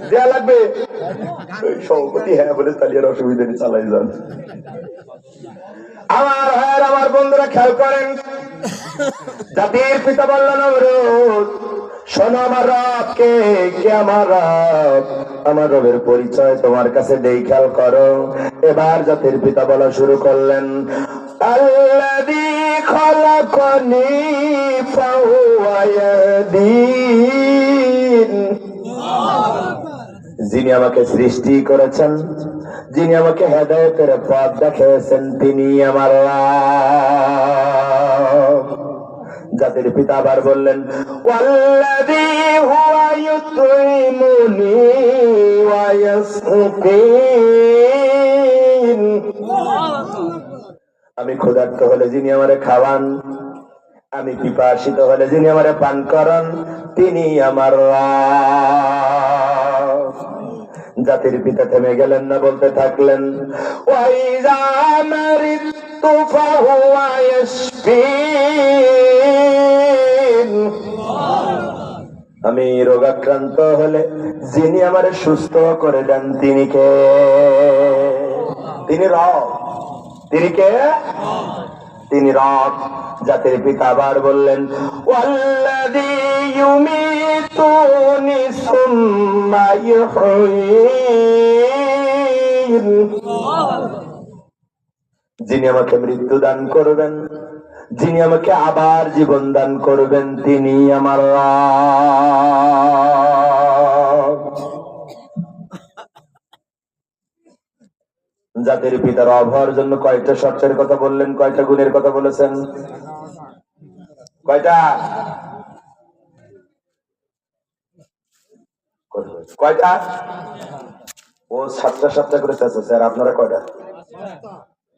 দেয়া লাগবে। সভাপতি হ্যাঁ বলে চালিয়ে অসুবিধা নেই, চালাই যান। আমার ভাইয়ের, আমার বন্ধুরা খেয়াল করেন। জাতির পিতা বললেন নমরুদ, শোনো আমার রব কে, কে আমার রব, আমার রবের পরিচয় তোমার কাছে দেই, খেয়াল করো। এবার জাতির পিতা বলা শুরু করলেন, আল্লাযী খালাকানি ফাহুয়া ইয়াহদিন। যিনি আমাকে সৃষ্টি করেছেন, যিনি আমাকে হেদায়েতের পথ দেখিয়েছেন, তিনি আমার রব। জাতির পিতা আবার বললেন, ওয়াল্লাযী হুয়া ইউতঈমুনি ওয়া ইয়াসকিন। আমি ক্ষুধার্ত হলে যিনি আমারে খাওয়ান, আমি পিপাসিত হলে যিনি আমারে পান করান, তিনি আমার রব। জাতির পিতা থেমে গেলেন না, বলতে থাকলেন, ওয়াইযা মারিতু ফাহুয়া ইয়াশফিন। আমি রোগাক্রান্ত হলে যিনি আমারে সুস্থ করে দেন, তিনি কে? তিনি রব। তিনি কে? তিনি রব। জাতির পিতা আবার বললেন, ওয়াল্লাযী ইউমীতুনি সুম্মা ইউহয়ীন। যিনি আমাকে মৃত্যু দান করবেন, যিনি আমাকে আবার জীবন দান করবেন, তিনি আমার রব। জাতির পিতার রব হওয়ার জন্য কয়টা শর্তের কথা বললেন, কয়টা গুণের কথা বলেছেন? কয়টা? কয়টা? ও 7টা করে চাচ্ছে স্যার, আপনারা কয়টা?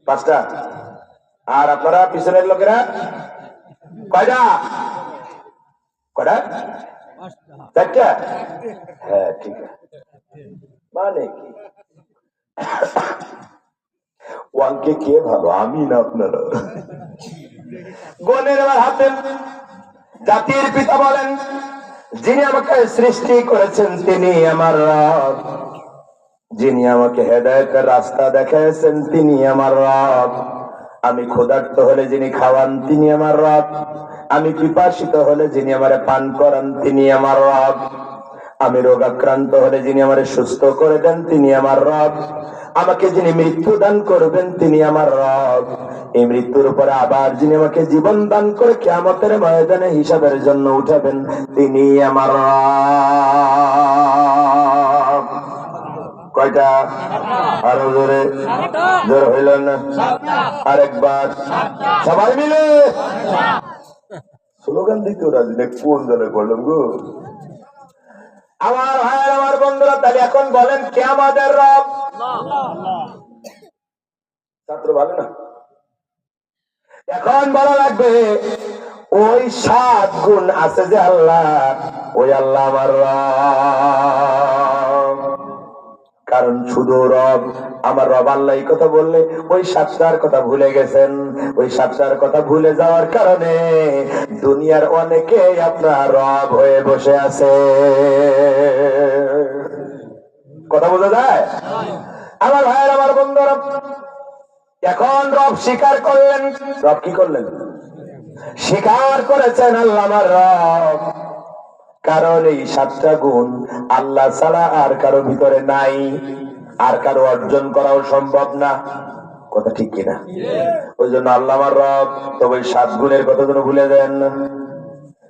5টা। আর আপনারা পিছনের লোকেরা কয়টা? কয়টা? 4টা। হ্যাঁ ঠিক আছে। মানে কি ওয়ানকে কে ভালো, আমি না আপনারা? গণের আমার হাতে। জাতির পিতা বলেন, যিনি আমাকে সৃষ্টি করেছেন, তিনি আমার রব। যিনি আমাকে হেদায়েতের রাস্তা দেখাইছেন, তিনি আমার রব। আমি ক্ষুধার্ত হলে যিনি খাওয়ান, তিনি আমার রব। আমি পিপাসিত হলে যিনি আমারে পান করান, তিনি আমার রব। আমি রোগাক্রান্ত হলে যিনি আমারে সুস্থ করে দেন, তিনি আমার রব। আমাকে যিনি মৃত্যু দান করবেন, তিনি আমার রব। এই মৃত্যুর উপরে আবার যিনি আমাকে জীবন দান করে কিয়ামতের ময়দানে হিসাবের জন্য উঠাবেন, তিনি আমার রব। কয়টা? আরো জোরে, জোর হইল না? আরেকবার সবাই মিলে স্লোগান দিতে রাজি না, কোন দলে করলাম গো? আমার ভাইয়ের, আমার বন্ধুরা, তাহলে এখন বলেন কে আমাদের রব? ছাত্র ভালো না? এখন বলা লাগবে ওই 7 গুণ আছে যে আল্লাহ, ওই আল্লাহ আমার রব। কারণ শুধু রব, আমার রব আল্লাহ এই কথা বললে ওই 7টার কথা ভুলে গেছেন। ওই 7টার কথা ভুলে যাওয়ার কারণে দুনিয়ার অনেকে আপনার রব হয়ে বসে আছে। কথা বোঝা যায়? আমার ভাইয়ের, আমার বন্ধুরা, এখন রব স্বীকার করলেন। রব কি করলেন? স্বীকার করেছেন আল্লাহ আমার রব। কারণ এই 7টা গুণ আল্লাহ ছাড়া আর কারো ভিতরে নাই, আর কারো অর্জন করাও সম্ভব না। কথা ঠিক কিনা? ওই জন্য আল্লাহ আমার রব। তবে 7 গুণের কথা যেন ভুলে দেন না।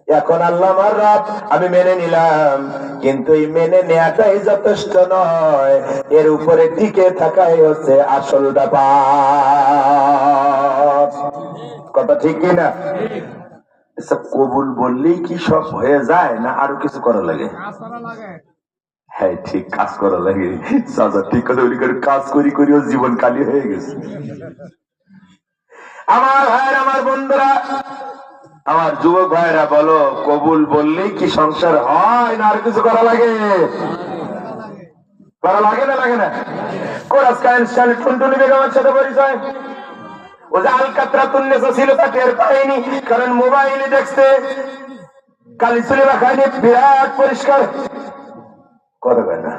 এখন আল্লাহ আমার রব, আমি মেনে নিলাম, কিন্তু এই মেনে নেওয়াটাই যথেষ্ট নয়, এর উপরে টিকে থাকাই হচ্ছে আসল ব্যাপার। কথা ঠিক কিনা? এসব কবুল বললেই কি সব হয়ে যায়, না আরো কিছু করা লাগে? হ্যাঁ ঠিক, কাজ করা লাগে। সাজা ঠিক কথা বলি, কাজ করি করিও জীবন কালি হয়ে গেছে। আমার ভাইয়ের, আমার বন্ধুরা, আমার যুবক ভাইরা, বলো কবুল বললেই কি সংসার হয়, না আর কিছু করা লাগে? করা লাগে না লাগে না? কোরাস কাইনস্টাইন টুনটুনি বেগমের সাথে পরিচয়, ও যে আলকাতরাতুন্নেসা ছিল তা টের পায়নি, কারণ মোবাইলে দেখছে কালি চুলি রাখায়নি, বিরাট পরিষ্কার করবে না।